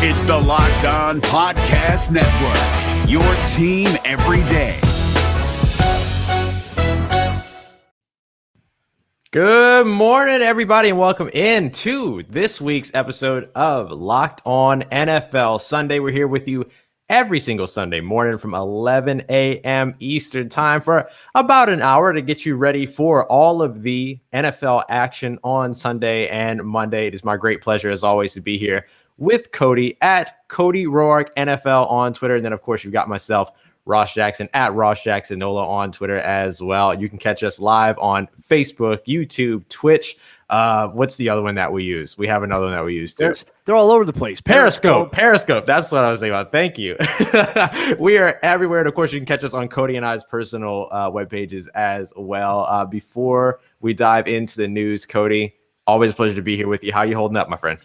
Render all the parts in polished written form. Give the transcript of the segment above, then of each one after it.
It's the Locked On Podcast Network, your team every day. Good morning, everybody, and welcome into this week's episode of Locked On NFL Sunday. We're here with you every single Sunday morning from 11 a.m. Eastern time for about an hour to get you ready for all of the NFL action on Sunday and Monday. It is my great pleasure, as always, to be here with Cody at Cody Roark NFL on Twitter. And then, of course, you've got myself, Ross Jackson at Ross Jackson Nola on Twitter as well. You can catch us live on Facebook, YouTube, Twitch. What's the other one that we use? We have another one that we use too. They're all over the place. Periscope. That's what I was thinking about. Thank you. We are everywhere. And of course, you can catch us on Cody and I's personal web pages as well. Before we dive into the news, Cody, always a pleasure to be here with you. How are you holding up, my friend?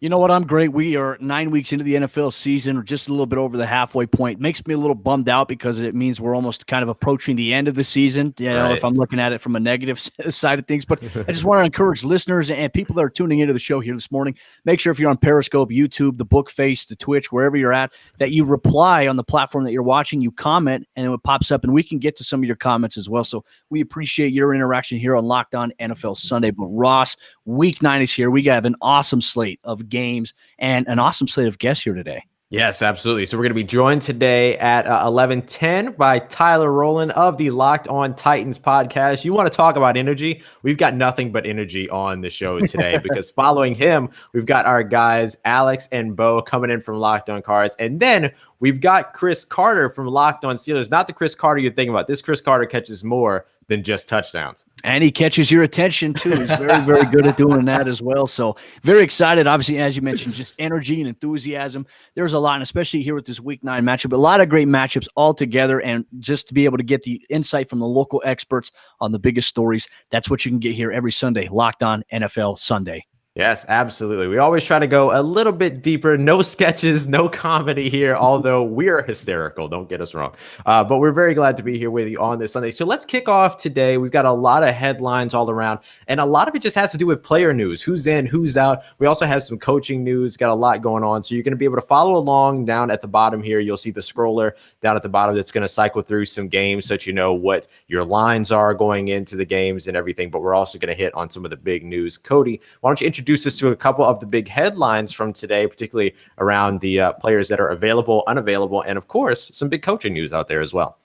You know what? I'm great. We are 9 weeks into the NFL season, or just a little bit over the halfway point. Makes me a little bummed out because it means we're almost kind of approaching the end of the season, right, if I'm looking at it from a negative side of things. But I just want to encourage listeners and people that are tuning into the show here this morning, make sure if you're on Periscope, YouTube, the Bookface, the Twitch, wherever you're at, that you reply on the platform that you're watching, you comment, and it pops up, and we can get to some of your comments as well. So we appreciate your interaction here on Locked On NFL Sunday. But Ross, Week 9 is here. We have an awesome slate of games and an awesome slate of guests here today. Yes, absolutely. So we're going to be joined today at 11:10 by Tyler Rowland of the Locked On Titans podcast. You want to talk about energy? We've got nothing but energy on the show today because following him, we've got our guys Alex and Bo coming in from Locked On Cards. And then we've got Chris Carter from Locked On Steelers. Not the Chris Carter you're thinking about. This Chris Carter catches more than just touchdowns. And he catches your attention, too. He's very, very good at doing that as well. So very excited. Obviously, as you mentioned, just energy and enthusiasm. There's a lot, and especially here with this Week 9 matchup, a lot of great matchups all together. And just to be able to get the insight from the local experts on the biggest stories, that's what you can get here every Sunday, Locked On NFL Sunday. Yes, absolutely. We always try to go a little bit deeper. No sketches, no comedy here, although we're hysterical. Don't get us wrong. But we're very glad to be here with you on this Sunday. So let's kick off today. We've got a lot of headlines all around, and a lot of it just has to do with player news. Who's in, who's out. We also have some coaching news. Got a lot going on. So you're going to be able to follow along down at the bottom here. You'll see the scroller down at the bottom that's going to cycle through some games so that you know what your lines are going into the games and everything. But we're also going to hit on some of the big news. Cody, why don't you introduce us to a couple of the big headlines from today, particularly around the players that are available, unavailable, and of course, some big coaching news out there as well.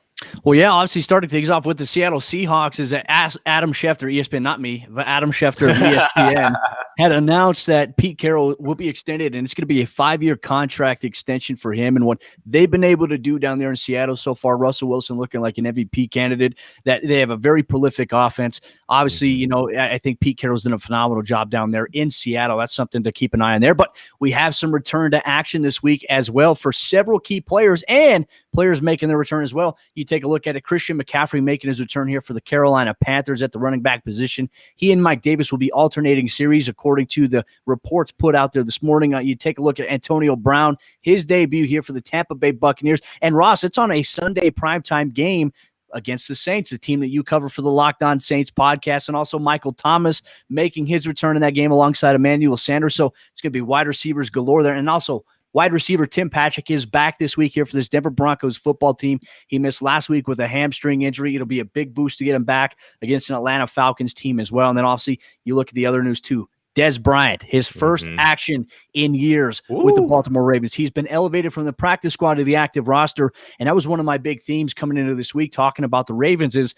Well, yeah, obviously starting things off with the Seattle Seahawks is that Adam Schefter, ESPN, not me, but Adam Schefter of ESPN had announced that Pete Carroll will be extended, and it's going to be a 5-year contract extension for him. And what they've been able to do down there in Seattle so far, Russell Wilson looking like an MVP candidate, that they have a very prolific offense. Obviously, you know, I think Pete Carroll's done a phenomenal job down there in Seattle. That's something to keep an eye on there. But we have some return to action this week as well for several key players and players making their return as well. You take a look at it. Christian McCaffrey making his return here for the Carolina Panthers at the running back position. He and Mike Davis will be alternating series according to the reports put out there this morning. You take a look at Antonio Brown, his debut here for the Tampa Bay Buccaneers. And Ross, it's on a Sunday primetime game against the Saints, a team that you cover for the Locked On Saints podcast, and also Michael Thomas making his return in that game alongside Emmanuel Sanders. So it's going to be wide receivers galore there. And also wide receiver Tim Patrick is back this week here for this Denver Broncos football team. He missed last week with a hamstring injury. It'll be a big boost to get him back against an Atlanta Falcons team as well. And then obviously you look at the other news too. Des Bryant, his first action in years with the Baltimore Ravens. He's been elevated from the practice squad to the active roster, and that was one of my big themes coming into this week talking about the Ravens is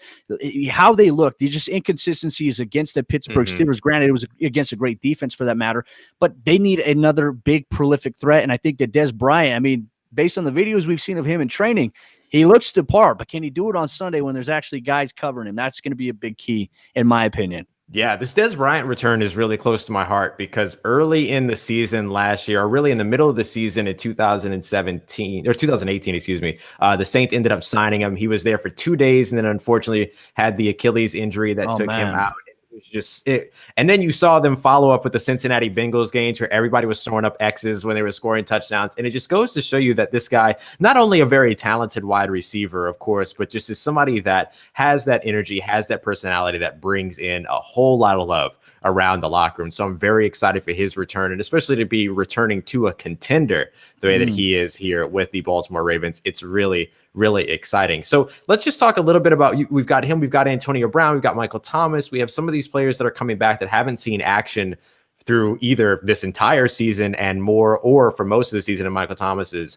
how they look. These just inconsistencies against the Pittsburgh Steelers. Granted, it was against a great defense for that matter, but they need another big prolific threat, and I think that Des Bryant, I mean, based on the videos we've seen of him in training, he looks the part, but can he do it on Sunday when there's actually guys covering him? That's going to be a big key, in my opinion. Yeah, this Des Bryant return is really close to my heart because early in the season last year, or really in the middle of the season in 2017 or 2018, excuse me, the Saints ended up signing him. He was there for 2 days and then unfortunately had the Achilles injury that took him out. was just it. And then you saw them follow up with the Cincinnati Bengals games where everybody was throwing up X's when they were scoring touchdowns. And it just goes to show you that this guy, not only a very talented wide receiver, of course, but just is somebody that has that energy, has that personality that brings in a whole lot of love around the locker room. So I'm very excited for his return, and especially to be returning to a contender the way that he is here with the Baltimore Ravens. It's really, really exciting. So let's just talk a little bit about you. We've got him. We've got Antonio Brown. We've got Michael Thomas. We have some of these players that are coming back that haven't seen action through either this entire season and more, or for most of the season in Michael Thomas's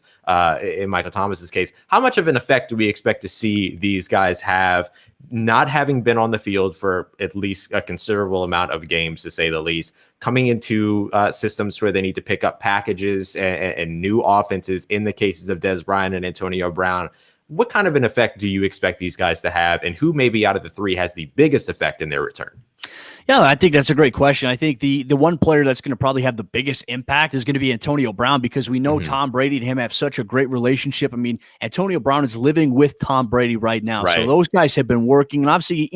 case. How much of an effect do we expect to see these guys have, not having been on the field for at least a considerable amount of games, to say the least, coming into systems where they need to pick up packages and new offenses in the cases of Dez Bryant and Antonio Brown? What kind of an effect do you expect these guys to have, and who maybe out of the three has the biggest effect in their return? Yeah, I think that's a great question. I think the one player that's going to probably have the biggest impact is going to be Antonio Brown, because we know Tom Brady and him have such a great relationship. I mean, Antonio Brown is living with Tom Brady right now. Right. So those guys have been working. And obviously,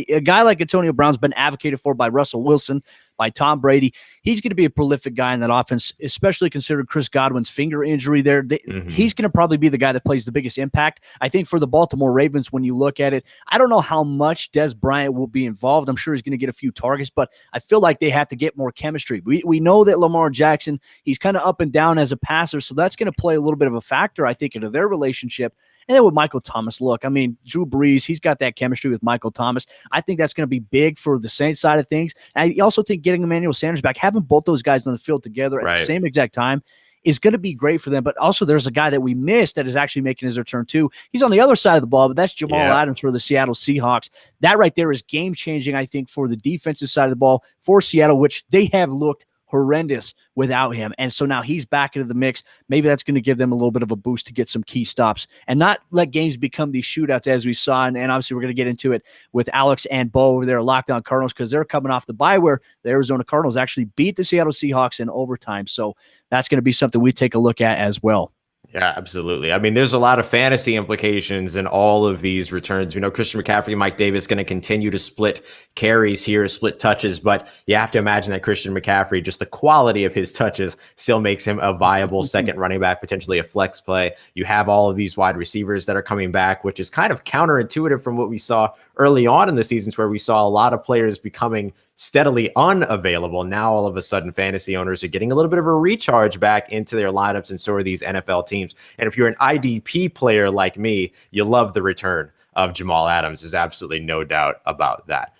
a guy like Antonio Brown's been advocated for by Russell Wilson, by Tom Brady. He's going to be a prolific guy in that offense, especially considering Chris Godwin's finger injury there. He's going to probably be the guy that plays the biggest impact. I think for the Baltimore Ravens, when you look at it, I don't know how much Dez Bryant will be involved. I'm sure he's going to get a few targets, but I feel like they have to get more chemistry. We know that Lamar Jackson, he's kind of up and down as a passer, so that's going to play a little bit of a factor, I think, into their relationship. And then with Michael Thomas, look, I mean, Drew Brees, he's got that chemistry with Michael Thomas. I think that's going to be big for the Saints side of things. And I also think getting Emmanuel Sanders back, having both those guys on the field together at the same exact time, is going to be great for them. But also there's a guy that we missed that is actually making his return too. He's on the other side of the ball, but that's Jamal Adams for the Seattle Seahawks. That right there is game-changing, I think, for the defensive side of the ball for Seattle, which they have looked horrendous without him. And so now he's back into the mix. Maybe that's going to give them a little bit of a boost to get some key stops and not let games become these shootouts as we saw. And obviously we're going to get into it with Alex and Bo over there at Locked On Cardinals, because they're coming off the bye where the Arizona Cardinals actually beat the Seattle Seahawks in overtime. So that's going to be something we take a look at as well. Yeah, absolutely. I mean, there's a lot of fantasy implications in all of these returns. We know Christian McCaffrey and Mike Davis going to continue to split carries here, split touches, but you have to imagine that Christian McCaffrey, just the quality of his touches still makes him a viable second running back, potentially a flex play. You have all of these wide receivers that are coming back, which is kind of counterintuitive from what we saw early on in the seasons, where we saw a lot of players becoming steadily unavailable. Now, all of a sudden, fantasy owners are getting a little bit of a recharge back into their lineups, and so are these NFL teams. And if you're an IDP player like me, you love the return of Jamal Adams. There's absolutely no doubt about that.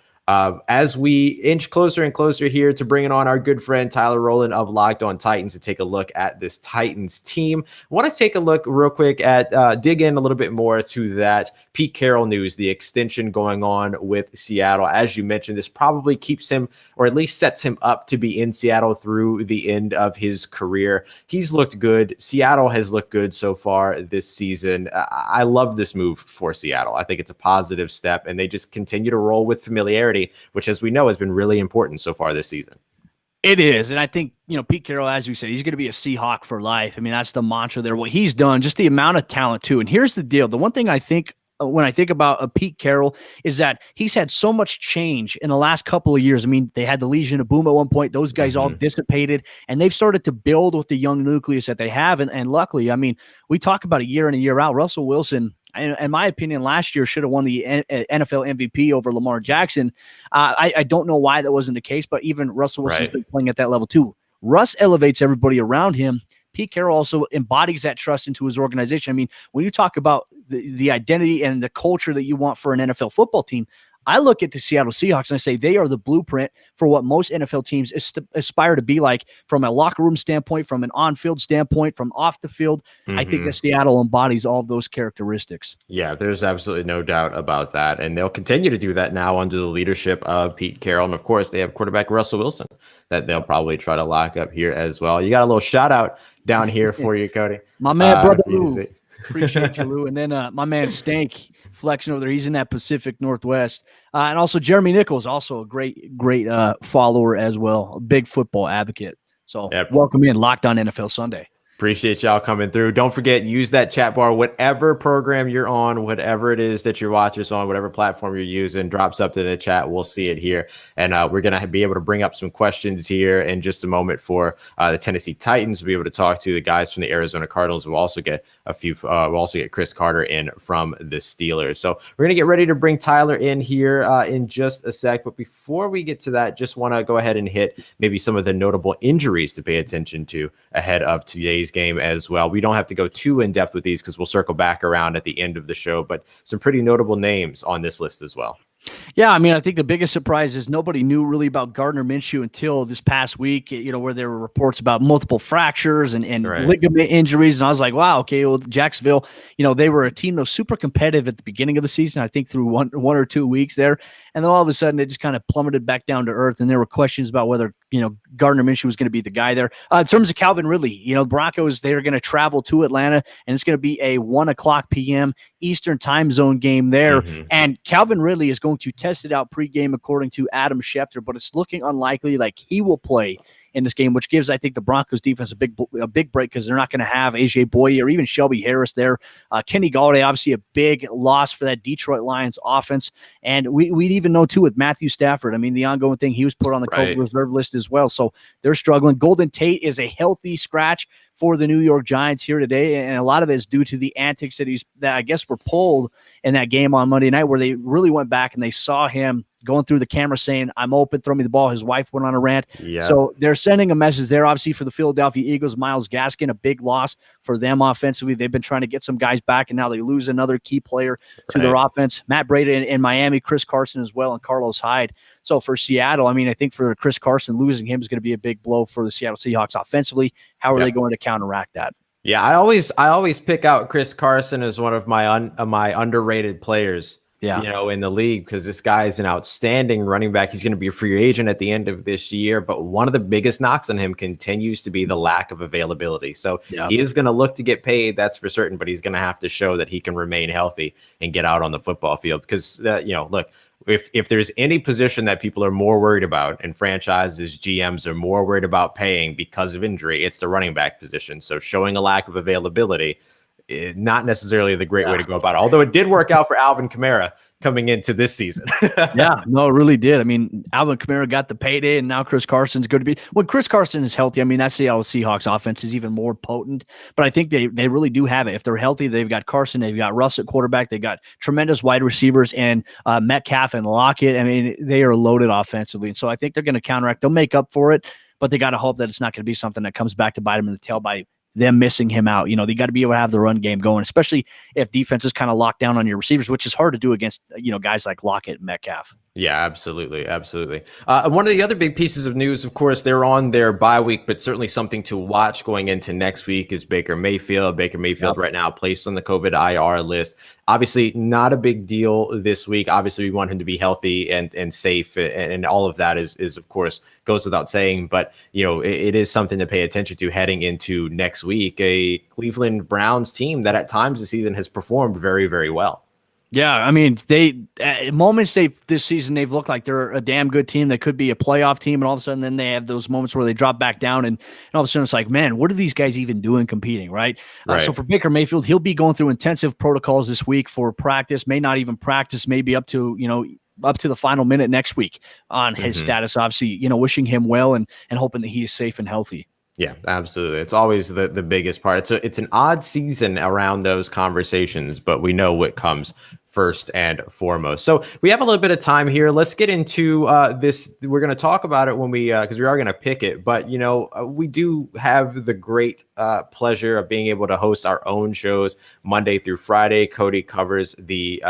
As we inch closer and closer here to bringing on our good friend Tyler Rowland of Locked On Titans to take a look at this Titans team, I want to take a look real quick at dig in a little bit more to that Pete Carroll news, the extension going on with Seattle. As you mentioned, this probably keeps him, or at least sets him up to be in Seattle through the end of his career. He's looked good. Seattle has looked good so far this season. I love this move for Seattle. I think it's a positive step, and they just continue to roll with familiarity, which, as we know, has been really important so far this season. It is. And I think, Pete Carroll, as you said, he's going to be a Seahawk for life. I mean, that's the mantra there. What he's done, just the amount of talent too. And here's the deal. The one thing I think when I think about Pete Carroll is that he's had so much change in the last couple of years. I mean, they had the Legion of Boom at one point. Those guys all dissipated, and they've started to build with the young nucleus that they have. And luckily, I mean, we talk about a year in and year out. Russell Wilson, in my opinion, last year should have won the NFL MVP over Lamar Jackson. I don't know why that wasn't the case, but even Russell Wilson's been playing at that level too. Russ elevates everybody around him. Pete Carroll also embodies that trust into his organization. I mean, when you talk about the identity and the culture that you want for an NFL football team, I look at the Seattle Seahawks and I say they are the blueprint for what most NFL teams aspire to be like, from a locker room standpoint, from an on-field standpoint, from off the field. I think that Seattle embodies all of those characteristics. Yeah, there's absolutely no doubt about that. And they'll continue to do that now under the leadership of Pete Carroll. And of course, they have quarterback Russell Wilson that they'll probably try to lock up here as well. You got a little shout out down here for you, Cody. My man, brother Lou. Appreciate you, Lou. And then my man Stank flexing over there. He's in that Pacific Northwest. And also Jeremy Nichols, also a great follower as well, a big football advocate. So welcome in Locked On NFL Sunday. Appreciate y'all coming through. Don't forget, use that chat bar, whatever program you're on, whatever it is that you're watching us on, whatever platform you're using, drop something in the chat. We'll see it here. And we're going to be able to bring up some questions here in just a moment for the Tennessee Titans. We'll be able to talk to the guys from the Arizona Cardinals. We'll also get we'll also get Chris Carter in from the Steelers. So we're going to get ready to bring Tyler in here in just a sec. But before we get to that, just want to go ahead and hit maybe some of the notable injuries to pay attention to ahead of today's game as well. We don't have to go too in depth with these because we'll circle back around at the end of the show, but some pretty notable names on this list as well. Yeah, I mean, I think the biggest surprise is nobody knew really about Gardner Minshew until this past week, where there were reports about multiple fractures and right. ligament injuries. And I was like, wow, okay, well, Jacksonville, they were a team that was super competitive at the beginning of the season, I think through one or 2 weeks there. And then all of a sudden, they just kind of plummeted back down to earth. And there were questions about whether, Gardner Minshew was going to be the guy there. In terms of Calvin Ridley, Broncos, they're going to travel to Atlanta, and it's going to be a 1:00 p.m. Eastern time zone game there. Mm-hmm. And Calvin Ridley is going to test it out pregame, according to Adam Schefter, but it's looking unlikely like he will play in this game, which gives, I think, the Broncos defense a big break because they're not going to have A.J. Boye or even Shelby Harris there. Kenny Galladay, obviously a big loss for that Detroit Lions offense. And we'd even know, too, with Matthew Stafford. I mean, the ongoing thing, he was put on the COVID reserve list as well. So they're struggling. Golden Tate is a healthy scratch for the New York Giants here today. And a lot of it is due to the antics that I guess were pulled in that game on Monday night, where they really went back and they saw him going through the camera saying, "I'm open, throw me the ball." His wife went on a rant. Yeah. So they're sending a message there. Obviously, for the Philadelphia Eagles, Myles Gaskin, a big loss for them offensively. They've been trying to get some guys back, and now they lose another key player to their offense. Matt Breida in Miami, Chris Carson as well, and Carlos Hyde. So for Seattle, I mean, I think for Chris Carson, losing him is going to be a big blow for the Seattle Seahawks offensively. How are they going to counteract that? Yeah, I always pick out Chris Carson as one of my underrated players. Yeah. In the league, because this guy is an outstanding running back. He's going to be a free agent at the end of this year, but one of the biggest knocks on him continues to be the lack of availability. So he is going to look to get paid, that's for certain, but he's going to have to show that he can remain healthy and get out on the football field because, look, if there's any position that people are more worried about and franchises, GMs are more worried about paying because of injury, it's the running back position. So showing a lack of availability is not necessarily the great way to go about it. Although it did work out for Alvin Kamara coming into this season. Yeah, no, it really did. I mean, Alvin Kamara got the payday, and now Chris Carson's going to be. When Chris Carson is healthy, I mean, that Seattle Seahawks offense is even more potent. But I think they really do have it. If they're healthy, they've got Carson, they've got Russ at quarterback, they've got tremendous wide receivers, and Metcalf and Lockett. I mean, they are loaded offensively. And so I think they're going to counteract. They'll make up for it, but they got to hope that it's not going to be something that comes back to bite them in the tail by them missing him out. They got to be able to have the run game going, especially if defense is kind of locked down on your receivers, which is hard to do against, guys like Lockett and Metcalf. Yeah, absolutely. Absolutely. One of the other big pieces of news, of course, they're on their bye week, but certainly something to watch going into next week is Baker Mayfield. Baker Mayfield right now placed on the COVID IR list. Obviously, not a big deal this week. Obviously, we want him to be healthy and safe, and all of that is of course, goes without saying. But, it is something to pay attention to heading into next week. A Cleveland Browns team that at times this season has performed very, very well. Yeah, I mean, at moments this season they've looked like they're a damn good team that could be a playoff team, and all of a sudden then they have those moments where they drop back down, and all of a sudden it's like, man, what are these guys even doing competing, right? So for Baker Mayfield, he'll be going through intensive protocols this week for practice, may not even practice, maybe up to the final minute next week on his status. Obviously, wishing him well and hoping that he is safe and healthy. Yeah, absolutely. It's always the biggest part. It's an odd season around those conversations, but we know what comes first and foremost. So we have a little bit of time here. Let's get into this. We're going to talk about it when we, because we are going to pick it, but we do have the great pleasure of being able to host our own shows Monday through Friday. Cody covers the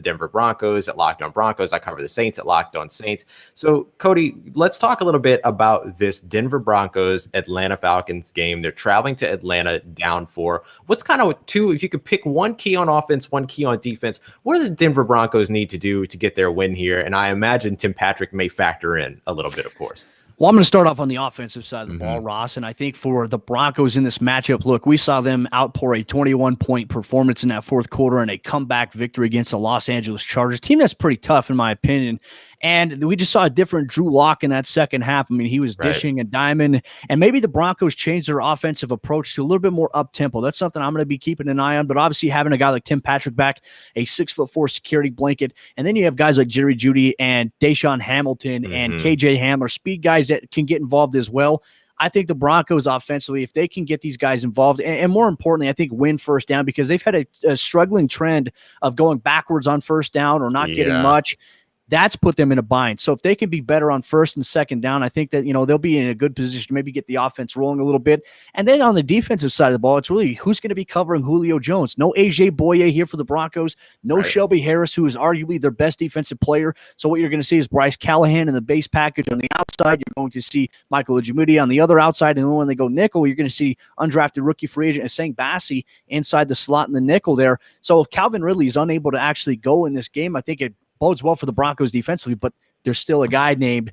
Denver Broncos at Locked On Broncos. I cover the Saints at Locked On Saints. So Cody, let's talk a little bit about this Denver Broncos Atlanta Falcons game. They're traveling to Atlanta down 4. What's kind of if you could pick one key on offense, one key on defense, what do the Denver Broncos need to do to get their win here? And I imagine Tim Patrick may factor in a little bit, of course. Well, I'm going to start off on the offensive side of the ball, Ross. And I think for the Broncos in this matchup, look, we saw them outpour a 21-point performance in that fourth quarter and a comeback victory against the Los Angeles Chargers, team that's pretty tough in my opinion. And we just saw a different Drew Lock in that second half. I mean, he was dishing a diamond, and maybe the Broncos changed their offensive approach to a little bit more up-tempo. That's something I'm going to be keeping an eye on, but obviously having a guy like Tim Patrick back, a 6'4" security blanket, and then you have guys like Jerry Jeudy and Deshaun Hamilton and KJ Hamler, speed guys that can get involved as well. I think the Broncos offensively, if they can get these guys involved, and more importantly, I think win first down, because they've had a struggling trend of going backwards on first down or not getting much. That's put them in a bind. So if they can be better on first and second down, I think that, they'll be in a good position to maybe get the offense rolling a little bit. And then on the defensive side of the ball, it's really who's going to be covering Julio Jones. No A.J. Boye here for the Broncos. No Shelby Harris, who is arguably their best defensive player. So what you're going to see is Bryce Callahan in the base package on the outside. You're going to see Michael Ojimudi on the other outside. And then when they go nickel, you're going to see undrafted rookie free agent Asang Bassi inside the slot in the nickel there. So if Calvin Ridley is unable to actually go in this game, I think it bodes well for the Broncos defensively, but there's still a guy named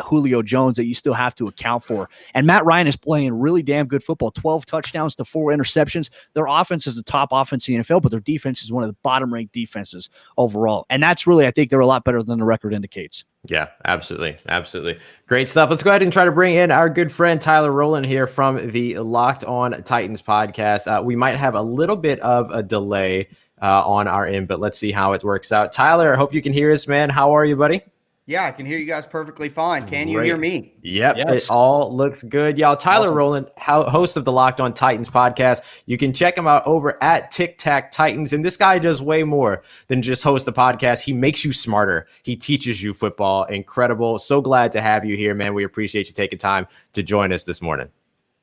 Julio Jones that you still have to account for. And Matt Ryan is playing really damn good football, 12 touchdowns to 4 interceptions. Their offense is the top offense in the NFL, but their defense is one of the bottom-ranked defenses overall. And that's really, I think they're a lot better than the record indicates. Yeah, absolutely. Absolutely. Great stuff. Let's go ahead and try to bring in our good friend Tyler Rowland here from the Locked On Titans podcast. We might have a little bit of a delay on our end, but let's see how it works out. Tyler, I hope you can hear us, man. How are you, buddy? Yeah, I can hear you guys perfectly fine. Can you hear me? Yep, yes. It all looks good. Y'all, Tyler Rowland, host of the Locked On Titans podcast. You can check him out over at Tic Tac Titans. And this guy does way more than just host the podcast. He makes you smarter. He teaches you football. Incredible. So glad to have you here, man. We appreciate you taking time to join us this morning.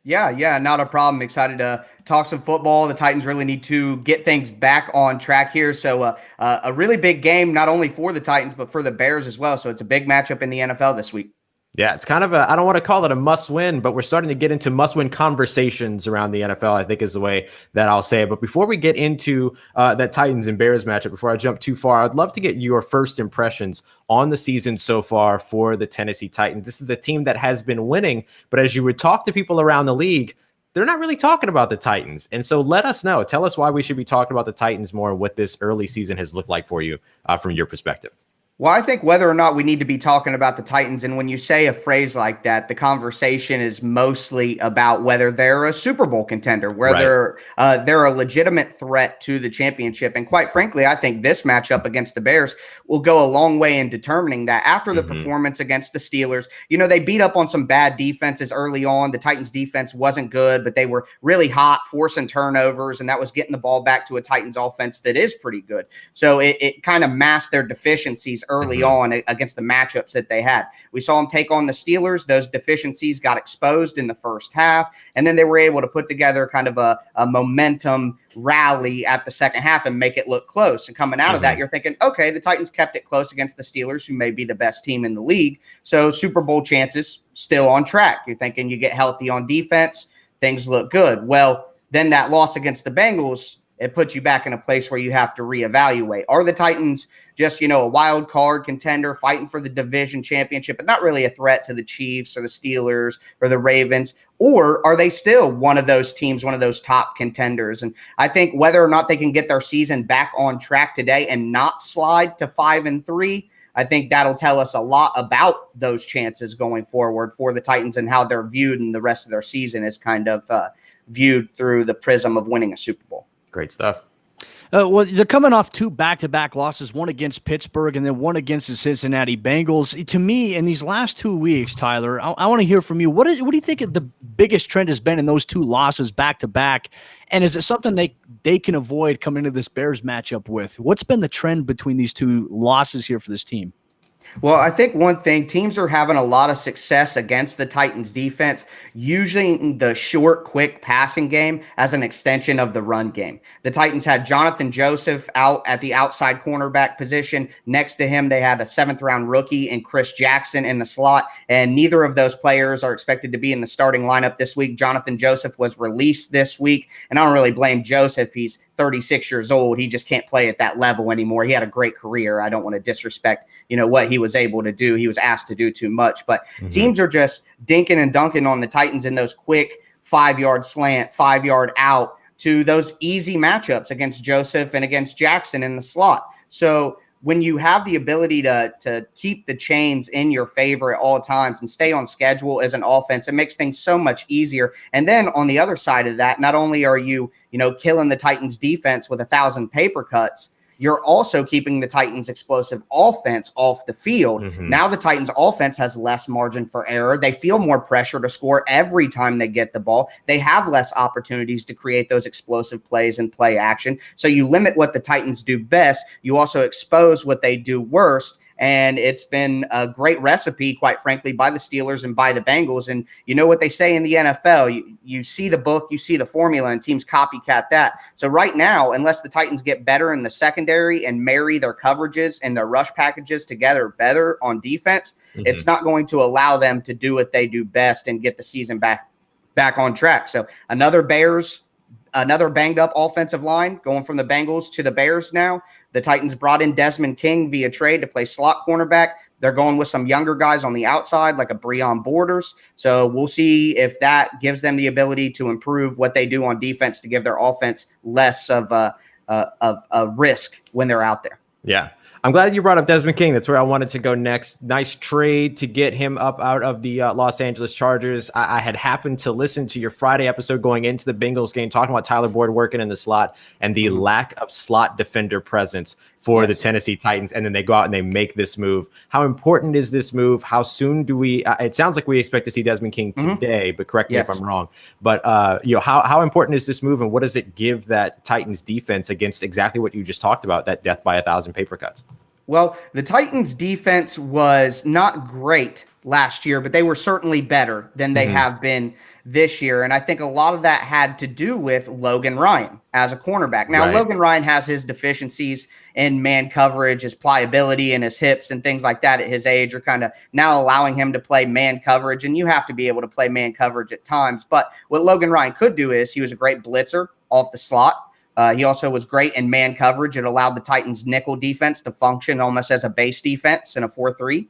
Yeah, not a problem. Excited to talk some football. The Titans really need to get things back on track here. So a really big game, not only for the Titans, but for the Bears as well. So it's a big matchup in the NFL this week. Yeah, it's kind of I don't want to call it a must-win, but we're starting to get into must-win conversations around the NFL, I think is the way that I'll say it. But before we get into that Titans and Bears matchup, before I jump too far, I'd love to get your first impressions on the season so far for the Tennessee Titans. This is a team that has been winning, but as you would talk to people around the league, they're not really talking about the Titans. And so let us know. Tell us why we should be talking about the Titans more and what this early season has looked like for you from your perspective. Well, I think whether or not we need to be talking about the Titans, and when you say a phrase like that, the conversation is mostly about whether they're a Super Bowl contender, whether they're a legitimate threat to the championship. And quite frankly, I think this matchup against the Bears will go a long way in determining that. After the performance against the Steelers, they beat up on some bad defenses early on. The Titans defense wasn't good, but they were really hot, forcing turnovers, and that was getting the ball back to a Titans offense that is pretty good. So it kind of masked their deficiencies early on against the matchups that they had. We saw them take on the Steelers. Those deficiencies got exposed in the first half, and then they were able to put together kind of a momentum rally at the second half and make it look close. And coming out of that, you're thinking, okay, the Titans kept it close against the Steelers, who may be the best team in the league. So Super Bowl chances still on track. You're thinking you get healthy on defense, things look good. Well, then that loss against the Bengals, it puts you back in a place where you have to reevaluate. Are the Titans just, a wild card contender fighting for the division championship, but not really a threat to the Chiefs or the Steelers or the Ravens? Or are they still one of those teams, one of those top contenders? And I think whether or not they can get their season back on track today and not slide to 5-3, I think that'll tell us a lot about those chances going forward for the Titans and how they're viewed, and the rest of their season is kind of viewed through the prism of winning a Super Bowl. Great stuff. Well, they're coming off 2 back-to-back losses, one against Pittsburgh and then one against the Cincinnati Bengals. To me, in these last 2 weeks, Tyler, I want to hear from you. What do you think the biggest trend has been in those 2 losses back-to-back? And is it something they can avoid coming into this Bears matchup with? What's been the trend between these 2 losses here for this team? Well, I think one thing, teams are having a lot of success against the Titans defense, using the short, quick passing game as an extension of the run game. The Titans had Jonathan Joseph out at the outside cornerback position. Next to him, they had a 7th-round rookie and Chris Jackson in the slot, and neither of those players are expected to be in the starting lineup this week. Jonathan Joseph was released this week, and I don't really blame Joseph. He's 36 years old. He just can't play at that level anymore. He had a great career. I don't want to disrespect, what he was able to do. He was asked to do too much, but teams are just dinking and dunking on the Titans in those quick 5-yard slant, 5-yard out to those easy matchups against Joseph and against Jackson in the slot. So when you have the ability to keep the chains in your favor at all times and stay on schedule as an offense, it makes things so much easier. And then on the other side of that, not only are you killing the Titans defense with 1,000 paper cuts, you're also keeping the Titans' explosive offense off the field. Mm-hmm. Now the Titans' offense has less margin for error. They feel more pressure to score every time they get the ball. They have less opportunities to create those explosive plays and play action. So you limit what the Titans do best. You also expose what they do worst. And it's been a great recipe, quite frankly, by the Steelers and by the Bengals. And you know what they say in the NFL, you see the book, you see the formula, and teams copycat that. So right now, unless the Titans get better in the secondary and marry their coverages and their rush packages together better on defense, it's not going to allow them to do what they do best and get the season back on track. So another banged up offensive line going from the Bengals to the Bears now. The Titans brought in Desmond King via trade to play slot cornerback. They're going with some younger guys on the outside, like a Breon Borders. So we'll see if that gives them the ability to improve what they do on defense to give their offense less of a risk when they're out there. Yeah. I'm glad you brought up Desmond King. That's where I wanted to go next. Nice trade to get him up out of the Los Angeles Chargers. I had happened to listen to your Friday episode going into the Bengals game, talking about Tyler Boyd working in the slot and the lack of slot defender presence for the Tennessee Titans. And then they go out and they make this move. How important is this move? How soon do we it sounds like we expect to see Desmond King today, but correct me if I'm wrong. But how important is this move, and what does it give that Titans defense against exactly what you just talked about, that death by 1,000 paper cuts? Well, the Titans defense was not great last year, but they were certainly better than they have been this year. And I think a lot of that had to do with Logan Ryan as a cornerback. Now, Logan Ryan has his deficiencies in man coverage, his pliability and his hips and things like that at his age are kind of now allowing him to play man coverage. And you have to be able to play man coverage at times. But what Logan Ryan could do is he was a great blitzer off the slot. He also was great in man coverage. It allowed the Titans' nickel defense to function almost as a base defense in a 4-3.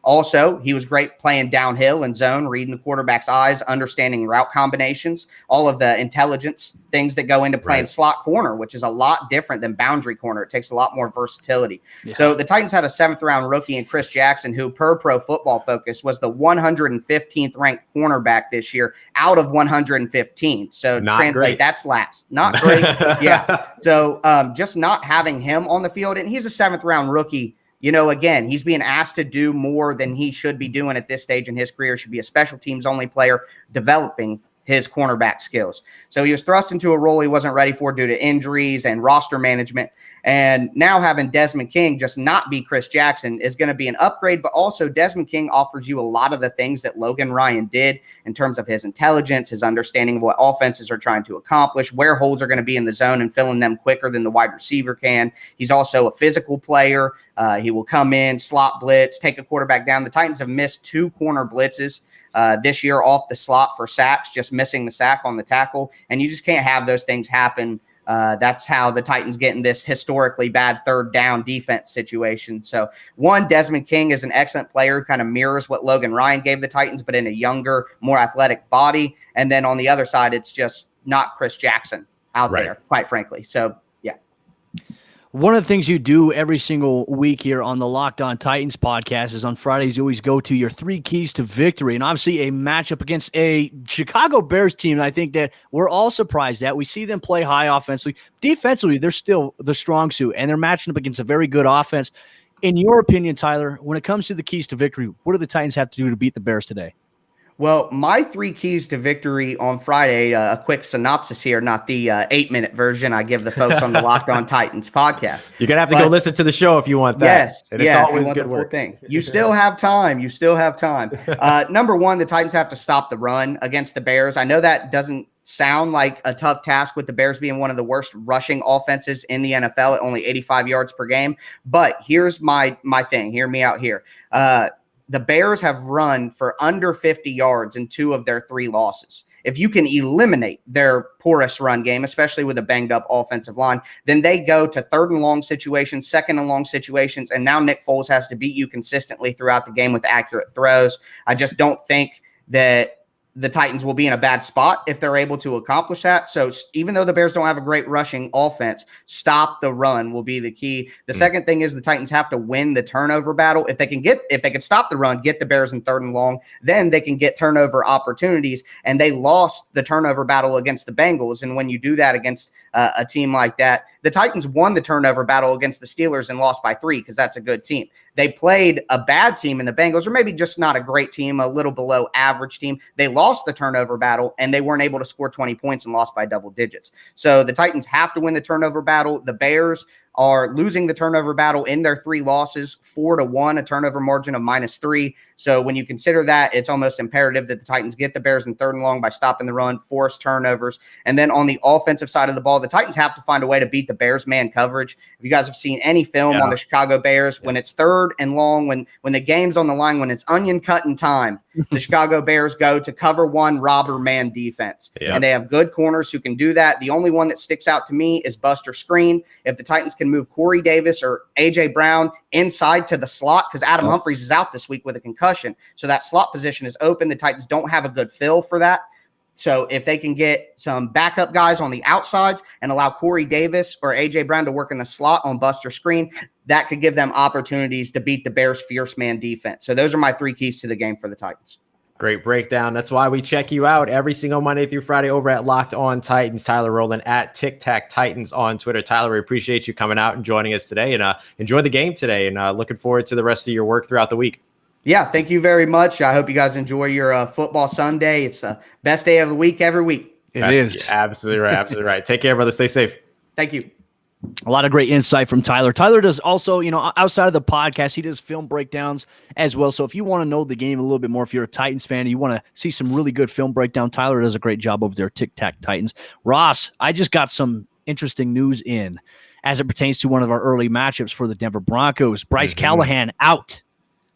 Also, he was great playing downhill and zone, reading the quarterback's eyes, understanding route combinations, all of the intelligence things that go into playing slot corner, which is a lot different than boundary corner. It takes a lot more versatility. So the Titans had a 7th-round rookie in Chris Jackson, who per Pro Football Focus was the 115th ranked cornerback this year out of 115. So not translate, great. That's last. Not great. So just not having him on the field, and he's a 7th-round rookie. Again, he's being asked to do more than he should be doing at this stage in his career. Should be a special teams only player developing his cornerback skills. So he was thrust into a role he wasn't ready for due to injuries and roster management. And now having Desmond King just not be Chris Jackson is going to be an upgrade, but also Desmond King offers you a lot of the things that Logan Ryan did in terms of his intelligence, his understanding of what offenses are trying to accomplish, where holes are going to be in the zone and filling them quicker than the wide receiver can. He's also a physical player. He will come in, slot blitz, take a quarterback down. The Titans have missed 2 corner blitzes this year off the slot for sacks, just missing the sack on the tackle. And you just can't have those things happen. That's how the Titans get in this historically bad 3rd down defense situation. So Desmond King is an excellent player, kind of mirrors what Logan Ryan gave the Titans, but in a younger, more athletic body. And then on the other side, it's just not Chris Jackson out there, quite frankly. So one of the things you do every single week here on the Locked On Titans podcast is on Fridays, you always go to your 3 keys to victory. And obviously a matchup against a Chicago Bears team, I think that we're all surprised at. We see them play high offensively. Defensively, they're still the strong suit, and they're matching up against a very good offense. In your opinion, Tyler, when it comes to the keys to victory, what do the Titans have to do to beat the Bears today? Well, my 3 keys to victory on Friday, a quick synopsis here, not the 8-minute version I give the folks on the Locked On Titans podcast. You're going to have to go listen to the show if you want that. Yes. And it's always good work. You still have time. Number 1, the Titans have to stop the run against the Bears. I know that doesn't sound like a tough task with the Bears being one of the worst rushing offenses in the NFL at only 85 yards per game. But here's my thing. Hear me out here. The Bears have run for under 50 yards in 2 of their 3 losses. If you can eliminate their porous run game, especially with a banged-up offensive line, then they go to 3rd and long situations, 2nd and long situations, and now Nick Foles has to beat you consistently throughout the game with accurate throws. I just don't think that the Titans will be in a bad spot if they're able to accomplish that. So even though the Bears don't have a great rushing offense, stop the run will be the key. The second thing is the Titans have to win the turnover battle. If they can stop the run, get the Bears in 3rd and long, then they can get turnover opportunities. And they lost the turnover battle against the Bengals. And when you do that against a team like that, the Titans won the turnover battle against the Steelers and lost by 3 because that's a good team. They played a bad team in the Bengals, or maybe just not a great team, a little below average team. They lost the turnover battle, and they weren't able to score 20 points and lost by double digits. So the Titans have to win the turnover battle. The Bears are losing the turnover battle in their 3 losses, 4-1, a turnover margin of -3. So when you consider that, it's almost imperative that the Titans get the Bears in 3rd and long by stopping the run, force turnovers. And then on the offensive side of the ball, the Titans have to find a way to beat the Bears man coverage. If you guys have seen any film on the Chicago Bears, when it's 3rd and long, when the game's on the line, when it's onion cutting time, the Chicago Bears go to cover 1 robber man defense. And they have good corners who can do that. The only one that sticks out to me is Buster Screen. If the Titans can move Corey Davis or A.J. Brown inside to the slot, because Adam Humphries is out this week with a concussion. So that slot position is open. The Titans don't have a good fill for that. So if they can get some backup guys on the outsides and allow Corey Davis or A.J. Brown to work in the slot on Buster Screen, that could give them opportunities to beat the Bears' fierce man defense. So those are my 3 keys to the game for the Titans. Great breakdown. That's why we check you out every single Monday through Friday over at Locked On Titans. Tyler Rowland at Tic Tac Titans on Twitter. Tyler, we appreciate you coming out and joining us today, and enjoy the game today, and looking forward to the rest of your work throughout the week. Yeah, thank you very much. I hope you guys enjoy your football Sunday. It's the best day of the week every week. It is. Absolutely right. Absolutely right. Take care, brother. Stay safe. Thank you. A lot of great insight from Tyler. Tyler does also, outside of the podcast, he does film breakdowns as well. So if you want to know the game a little bit more, if you're a Titans fan and you want to see some really good film breakdown, Tyler does a great job over there, Tic Tac Titans. Ross, I just got some interesting news in as it pertains to one of our early matchups for the Denver Broncos. Bryce Callahan out.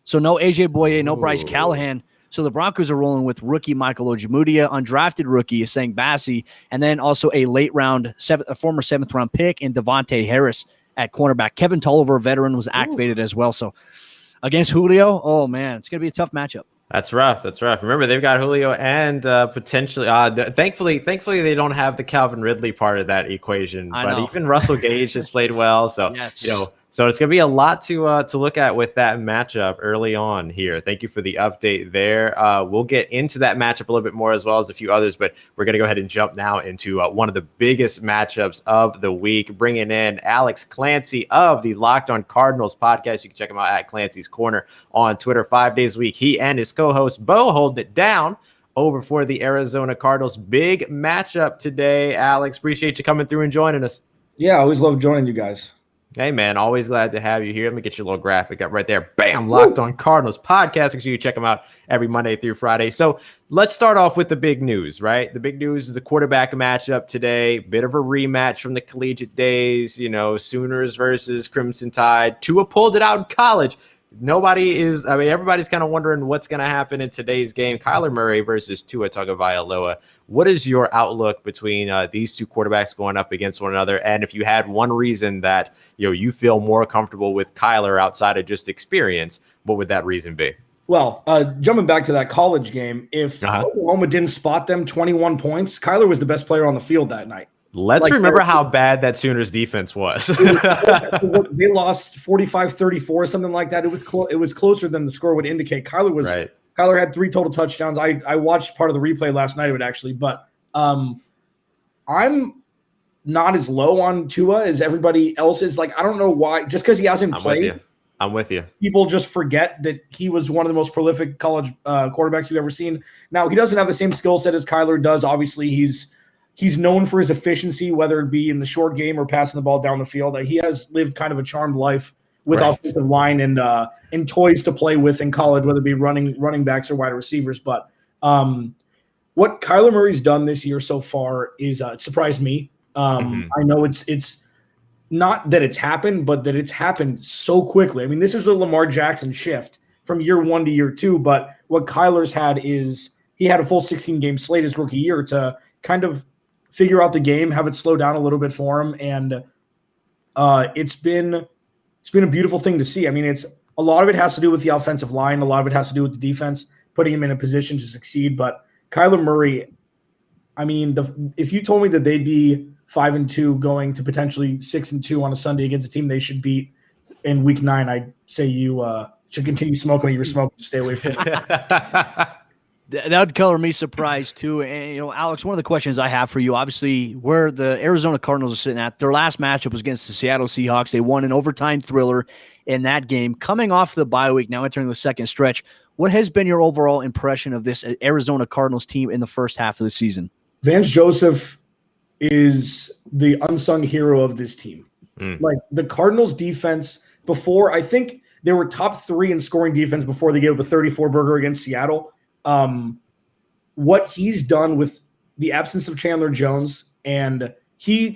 So no AJ Boye, no Bryce Callahan. So the Broncos are rolling with rookie Michael Ojemudia, undrafted rookie Asang Bassi, and then also a late round, a former 7th round pick in Devontae Harris at cornerback. Kevin Tolliver, veteran, was activated as well. So against Julio, oh man, it's going to be a tough matchup. That's rough. That's rough. Remember, they've got Julio and potentially, thankfully, they don't have the Calvin Ridley part of that equation. But even Russell Gage has played well. So, so it's going to be a lot to look at with that matchup early on here. Thank you for the update there. We'll get into that matchup a little bit more as well as a few others, but we're going to go ahead and jump now into one of the biggest matchups of the week, bringing in Alex Clancy of the Locked On Cardinals podcast. You can check him out at Clancy's Corner on Twitter 5 days a week. He and his co-host Bo holding it down over for the Arizona Cardinals. Big matchup today. Alex, appreciate you coming through and joining us. Yeah, I always love joining you guys. Hey, man, always glad to have you here. Let me get your little graphic up right there. Bam, Locked On Cardinals podcast. Make sure you check them out every Monday through Friday. So let's start off with the big news, right? The big news is the quarterback matchup today. Bit of a rematch from the collegiate days, Sooners versus Crimson Tide. Tua pulled it out in college. Everybody's kind of wondering what's going to happen in today's game. Kyler Murray versus Tua Tagovailoa. What is your outlook between these two quarterbacks going up against one another? And if you had one reason that you feel more comfortable with Kyler outside of just experience, what would that reason be? Well, jumping back to that college game, if Oklahoma didn't spot them 21 points, Kyler was the best player on the field that night. Let's remember how bad that Sooners defense was. They lost 45-34, something like that. It was closer than the score would indicate. Kyler had 3 total touchdowns. I watched part of the replay last night of it actually, but I'm not as low on Tua as everybody else is. I don't know why. Just because he hasn't played. I'm with you. People just forget that he was one of the most prolific college quarterbacks you've ever seen. Now, he doesn't have the same skill set as Kyler does. Obviously, he's known for his efficiency, whether it be in the short game or passing the ball down the field. He has lived kind of a charmed life with offensive line and toys to play with in college, whether it be running backs or wide receivers. But what Kyler Murray's done this year so far is it surprised me. I know it's not that it's happened, but that it's happened so quickly. I mean, this is a Lamar Jackson shift from year 1 to year 2. But what Kyler's had is he had a full 16-game slate his rookie year to kind of figure out the game, have it slow down a little bit for him. And it's been a beautiful thing to see. I mean, a lot of it has to do with the offensive line. A lot of it has to do with the defense, putting him in a position to succeed. But Kyler Murray, I mean, if you told me that they'd be 5-2 going to potentially 6-2 on a Sunday against a team they should beat in week 9, I'd say you should continue smoking what you were smoking to stay away from it. That would color me surprised too. And, Alex, one of the questions I have for you, obviously, where the Arizona Cardinals are sitting at, their last matchup was against the Seattle Seahawks. They won an overtime thriller in that game. Coming off the bye week, now entering the second stretch, what has been your overall impression of this Arizona Cardinals team in the first half of the season? Vance Joseph is the unsung hero of this team. Like the Cardinals defense before, I think they were top 3 in scoring defense before they gave up a 34-burger against Seattle. What he's done with the absence of Chandler Jones and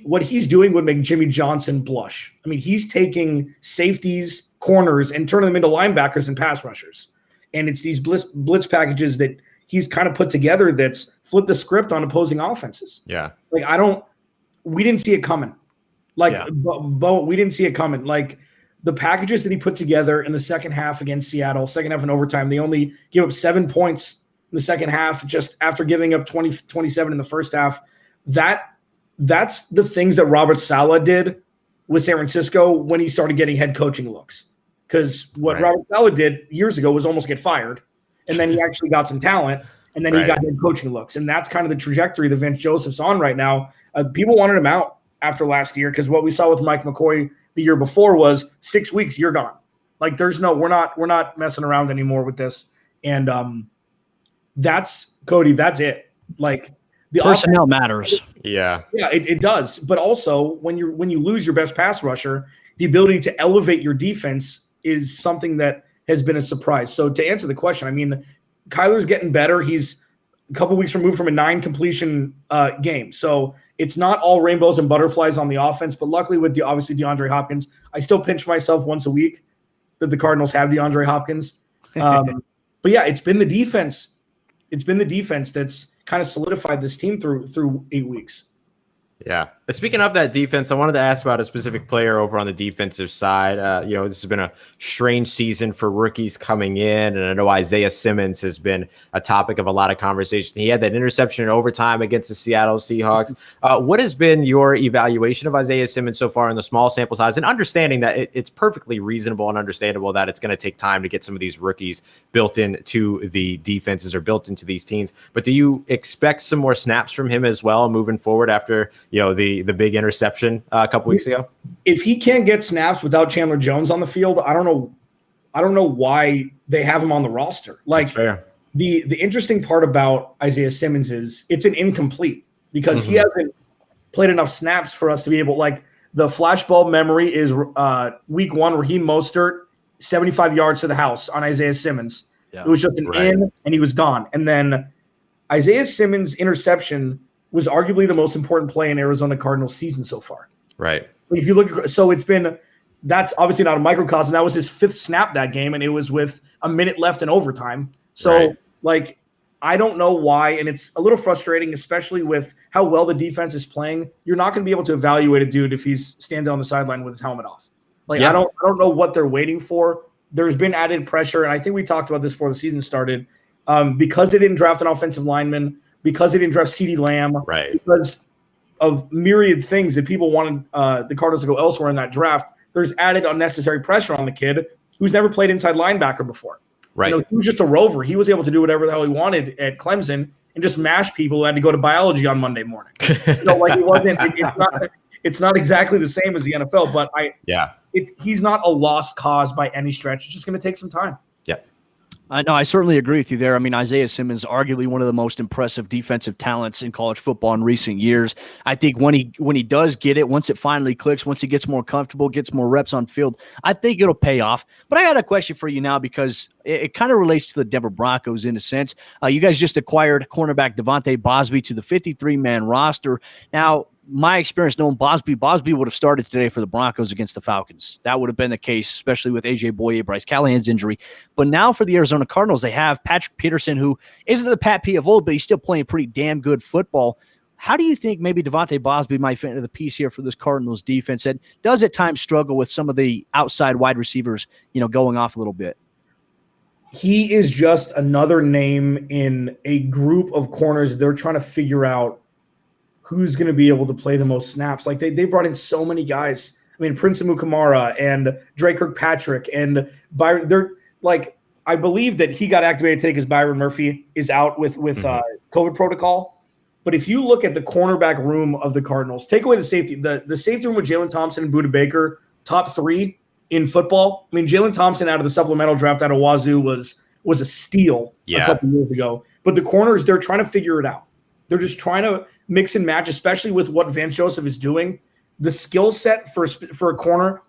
what he's doing would make Jimmy Johnson blush. I mean, he's taking safeties, corners, and turning them into linebackers and pass rushers. And it's these blitz packages that he's kind of put together that's flipped the script on opposing offenses. Yeah. Like, we didn't see it coming. Like, we didn't see it coming. Like, the packages that he put together in the second half against Seattle, second half in overtime, they only gave up 7 points in the second half just after giving up 27 in the first half. That's the things that Robert Saleh did with San Francisco when he started getting head coaching looks. Because what Robert Saleh did years ago was almost get fired, and then he actually got some talent, and then he got head coaching looks. And that's kind of the trajectory that Vance Joseph's on right now. People wanted him out after last year because what we saw with Mike McCoy the year before was 6 weeks, you're gone. Like, we're not messing around anymore with this. And that's Cody. That's it. Like, the personnel matters. Yeah, it does. But also when you lose your best pass rusher, the ability to elevate your defense is something that has been a surprise. So to answer the question, I mean, Kyler's getting better. He's a couple weeks removed from a 9 completion game. So it's not all rainbows and butterflies on the offense, but luckily with obviously DeAndre Hopkins, I still pinch myself once a week that the Cardinals have DeAndre Hopkins. But yeah, it's been the defense. It's been the defense that's kind of solidified this team through 8 weeks. Yeah. Speaking of that defense, I wanted to ask about a specific player over on the defensive side. This has been a strange season for rookies coming in, and I know Isaiah Simmons has been a topic of a lot of conversation. He had that interception in overtime against the Seattle Seahawks. What has been your evaluation of Isaiah Simmons so far in the small sample size, and understanding that it's perfectly reasonable and understandable that it's going to take time to get some of these rookies built into the defenses or built into these teams? But do you expect some more snaps from him as well moving forward after the big interception a couple weeks ago? If he can't get snaps without Chandler Jones on the field, I don't know why they have him on the roster. Like, that's fair. The interesting part about Isaiah Simmons is it's an incomplete because he hasn't played enough snaps for us to be able, like, the flashbulb memory is week 1 Raheem Mostert 75 yards to the house on Isaiah Simmons. Yeah. It was just an in and he was gone. And then Isaiah Simmons' interception was arguably the most important play in Arizona Cardinals season so far. Right. If you look, so that's obviously not a microcosm. That was his 5th snap that game, and it was with a minute left in overtime. So, I don't know why, and it's a little frustrating, especially with how well the defense is playing. You're not going to be able to evaluate a dude if he's standing on the sideline with his helmet off. I don't know what they're waiting for. There's been added pressure, and I think we talked about this before the season started. Because they didn't draft an offensive lineman, because they didn't draft CeeDee Lamb, because of myriad things that people wanted the Cardinals to go elsewhere in that draft, there's added unnecessary pressure on the kid who's never played inside linebacker before. Right. He was just a rover. He was able to do whatever the hell he wanted at Clemson and just mash people who had to go to biology on Monday morning. It wasn't. It's not exactly the same as the NFL, but he's not a lost cause by any stretch. It's just going to take some time. Yeah. No, I certainly agree with you there. I mean, Isaiah Simmons, arguably one of the most impressive defensive talents in college football in recent years. I think when he does get it, once it finally clicks, once he gets more comfortable, gets more reps on field, I think it'll pay off. But I got a question for you now because it kind of relates to the Denver Broncos in a sense. You guys just acquired cornerback Devontae Bosby to the 53-man roster. Now, my experience knowing Bosby would have started today for the Broncos against the Falcons. That would have been the case, especially with A.J. Boye, Bryce Callahan's injury. But now for the Arizona Cardinals, they have Patrick Peterson, who isn't the Pat P of old, but he's still playing pretty damn good football. How do you think maybe Devontae Bosby might fit into the piece here for this Cardinals defense that does at times struggle with some of the outside wide receivers, going off a little bit? he is just another name in a group of corners. They're trying to figure out who's going to be able to play the most snaps. Like they brought in so many guys. I mean, Prince Amukamara and Drake Kirkpatrick and Byron. They're like, I believe that he got activated today because Byron Murphy is out with COVID protocol. But if you look at the cornerback room of the Cardinals, take away the safety, the safety room with Jalen Thompson and Budda Baker, top 3 in football. I mean, Jalen Thompson out of the supplemental draft out of Wazoo was a steal a couple years ago. But the corners, they're trying to figure it out. They're just trying to mix and match, especially with what Vance Joseph is doing. The skill set for a corner,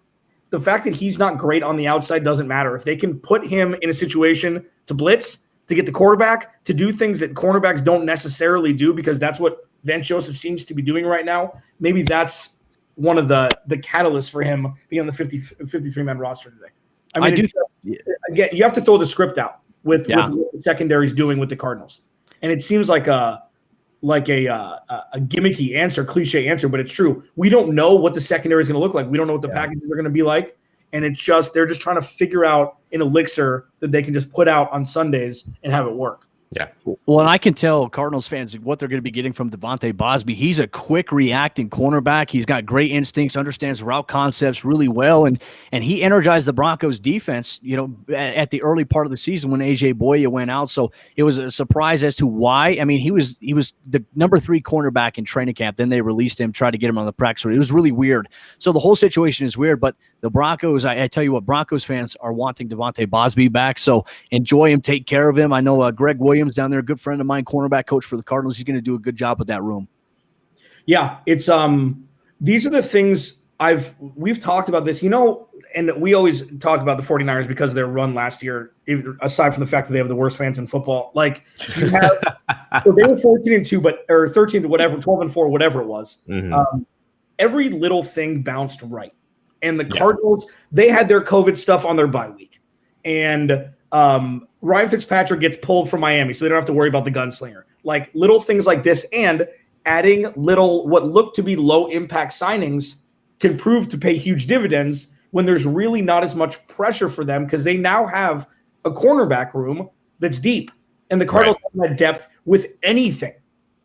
the fact that he's not great on the outside doesn't matter. If they can put him in a situation to blitz, to get the quarterback, to do things that cornerbacks don't necessarily do, because that's what Vance Joseph seems to be doing right now, maybe that's one of the catalysts for him being on the 53-man roster today. I mean, again, you have to throw the script out with what the secondary's doing with the Cardinals. And it seems like a gimmicky answer, cliche answer, but it's true. We don't know what the secondary is going to look like. We don't know what the packages are going to be like. And they're just trying to figure out an elixir that they can just put out on Sundays and have it work. Yeah. Well, and I can tell Cardinals fans what they're going to be getting from Devontae Bosby. He's a quick reacting cornerback. He's got great instincts, understands route concepts really well, and he energized the Broncos defense, at the early part of the season when AJ Boya went out. So it was a surprise as to why. I mean, he was the number 3 cornerback in training camp. Then they released him, tried to get him on the practice field. It was really weird. So the whole situation is weird, but the Broncos, I tell you what, Broncos fans are wanting Devontae Bosby back. So enjoy him, take care of him. I know Greg Williams down there, a good friend of mine, cornerback coach for the Cardinals. He's going to do a good job with that room. Yeah, it's these are the things we've talked about this, and we always talk about the 49ers because of their run last year, aside from the fact that they have the worst fans in football. Like you have, so they were 14-2, or 13 to whatever, 12-4, whatever it was. Mm-hmm. Every little thing bounced right. And the Cardinals, they had their COVID stuff on their bye week. And Ryan Fitzpatrick gets pulled from Miami, so they don't have to worry about the gunslinger. Like little things like this, and adding what look to be low-impact signings can prove to pay huge dividends when there's really not as much pressure for them because they now have a cornerback room that's deep. And the Cardinals haven't had depth with anything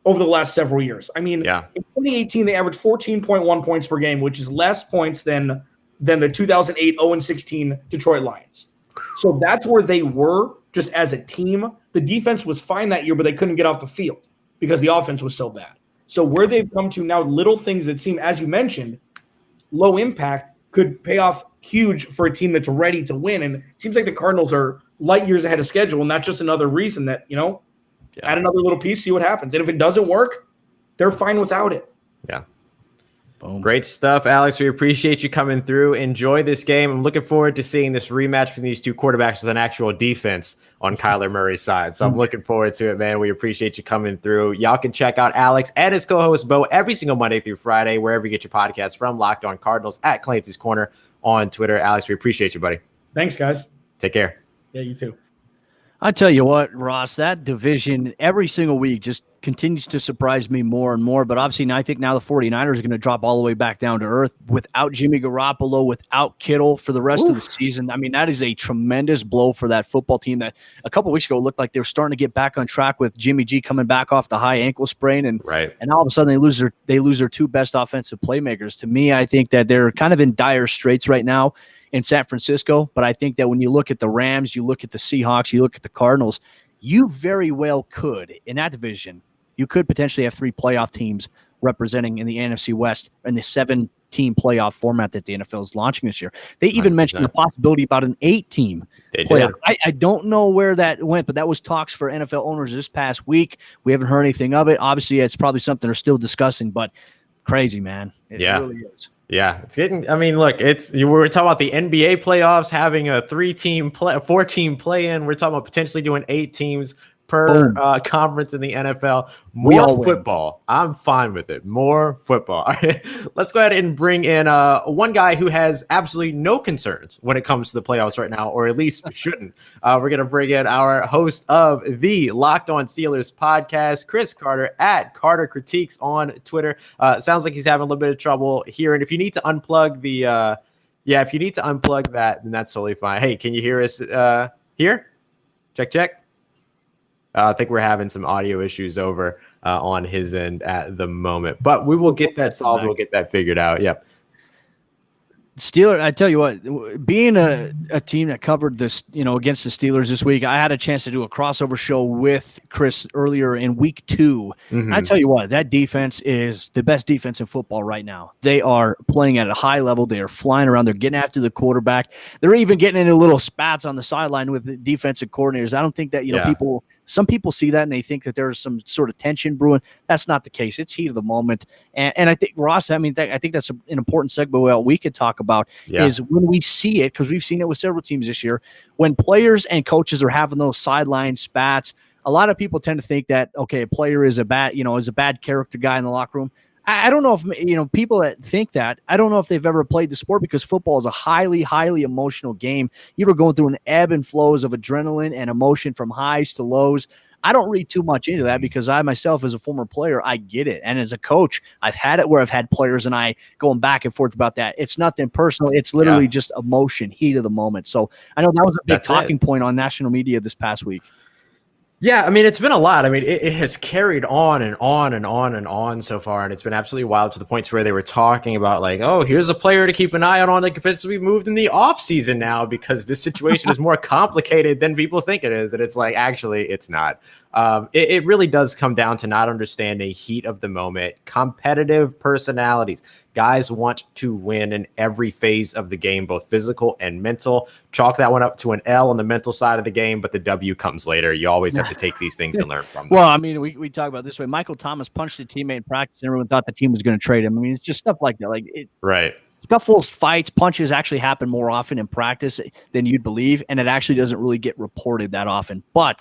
over the last several years. I mean, in 2018, they averaged 14.1 points per game, which is less points than the 2008 0-16 Detroit Lions. So that's where they were just as a team. The defense was fine that year, but they couldn't get off the field because the offense was so bad. So where they've come to now, little things that seem, as you mentioned, low impact could pay off huge for a team that's ready to win. And it seems like the Cardinals are light years ahead of schedule, and that's just another reason that, add another little piece, see what happens. And if it doesn't work, they're fine without it. Yeah. Boom. Great stuff, Alex. We appreciate you coming through. Enjoy this game. I'm looking forward to seeing this rematch from these two quarterbacks with an actual defense on Kyler Murray's side. So I'm looking forward to it, man. We appreciate you coming through. Y'all can check out Alex and his co-host Bo every single Monday through Friday, wherever you get your podcasts from. Locked On Cardinals at Clancy's Corner on Twitter. Alex, we appreciate you, buddy. Thanks, guys. Take care. Yeah, you too. I tell you what, Ross, that division every single week just continues to surprise me more and more. But obviously, now I think the 49ers are going to drop all the way back down to earth without Jimmy Garoppolo, without Kittle for the rest of the season. I mean, that is a tremendous blow for that football team that a couple of weeks ago looked like they were starting to get back on track with Jimmy G coming back off the high ankle sprain. And all of a sudden, they lose their two best offensive playmakers. To me, I think that they're kind of in dire straits right now in San Francisco. But I think that when you look at the Rams, you look at the Seahawks, you look at the Cardinals, you very well could, in that division, you could potentially have 3 playoff teams representing in the NFC West in the 7-team playoff format that the NFL is launching this year. They even mentioned the possibility about an 8-team playoff. I don't know where that went, but that was talks for NFL owners this past week. We haven't heard anything of it. Obviously, it's probably something they're still discussing, but crazy, man. It really is. Yeah, it's getting. I mean, look, we were talking about the NBA playoffs having a 4-team play-in. We're talking about potentially doing 8 teams per conference in the NFL. More football. I'm fine with it. More football. All right, let's go ahead and bring in one guy who has absolutely no concerns when it comes to the playoffs right now, or at least shouldn't. We're going to bring in our host of the Locked On Steelers podcast, Chris Carter at Carter Critiques on Twitter. Sounds like he's having a little bit of trouble here. And if you need to unplug if you need to unplug that, then that's totally fine. Hey, can you hear us here? Check. I think we're having some audio issues over on his end at the moment, but we will get that solved. We'll get that figured out. Yep. Steelers, I tell you what, being a team that covered this, against the Steelers this week, I had a chance to do a crossover show with Chris earlier in week 2. Mm-hmm. I tell you what, that defense is the best defense in football right now. They are playing at a high level. They are flying around. They're getting after the quarterback. They're even getting into little spats on the sideline with the defensive coordinators. I don't think that, some people see that and they think that there's some sort of tension brewing. That's not the case. It's heat of the moment. And I think, Ross, I think that's an important segue we could talk about is when we see it, because we've seen it with several teams this year, when players and coaches are having those sideline spats, a lot of people tend to think that, okay, a player is a bad character guy in the locker room. I don't know if, people that think that, I don't know if they've ever played the sport, because football is a highly, highly emotional game. You're going through an ebb and flows of adrenaline and emotion from highs to lows. I don't read too much into that, because I myself, as a former player, I get it. And as a coach, I've had it where I've had players and I going back and forth about that. It's nothing personal. It's literally just emotion, heat of the moment. So I know that was a big talking point on national media this past week. Yeah, it's been a lot. It has carried on and on and on and on so far, and it's been absolutely wild to the point where they were talking about, like, oh, here's a player to keep an eye on that could potentially be moved in the offseason now because this situation is more complicated than people think it is. And it's like, actually, it's not. It really does come down to not understanding heat of the moment, competitive personalities. Guys want to win in every phase of the game, both physical and mental. Chalk that one up to an L on the mental side of the game, but the W comes later. You always have to take these things and learn from them. Well, we talk about it this way. Michael Thomas punched a teammate in practice, and everyone thought the team was going to trade him. It's just stuff like that. Right. Scuffles, fights, punches actually happen more often in practice than you'd believe, and it actually doesn't really get reported that often. But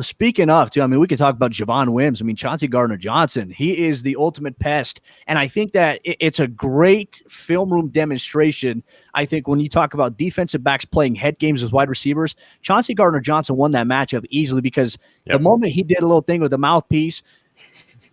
speaking of, too, we could talk about Javon Wims. Chauncey Gardner-Johnson, he is the ultimate pest, and I think that it's a great film room demonstration. I think when you talk about defensive backs playing head games with wide receivers, Chauncey Gardner-Johnson won that matchup easily, because the moment he did a little thing with the mouthpiece,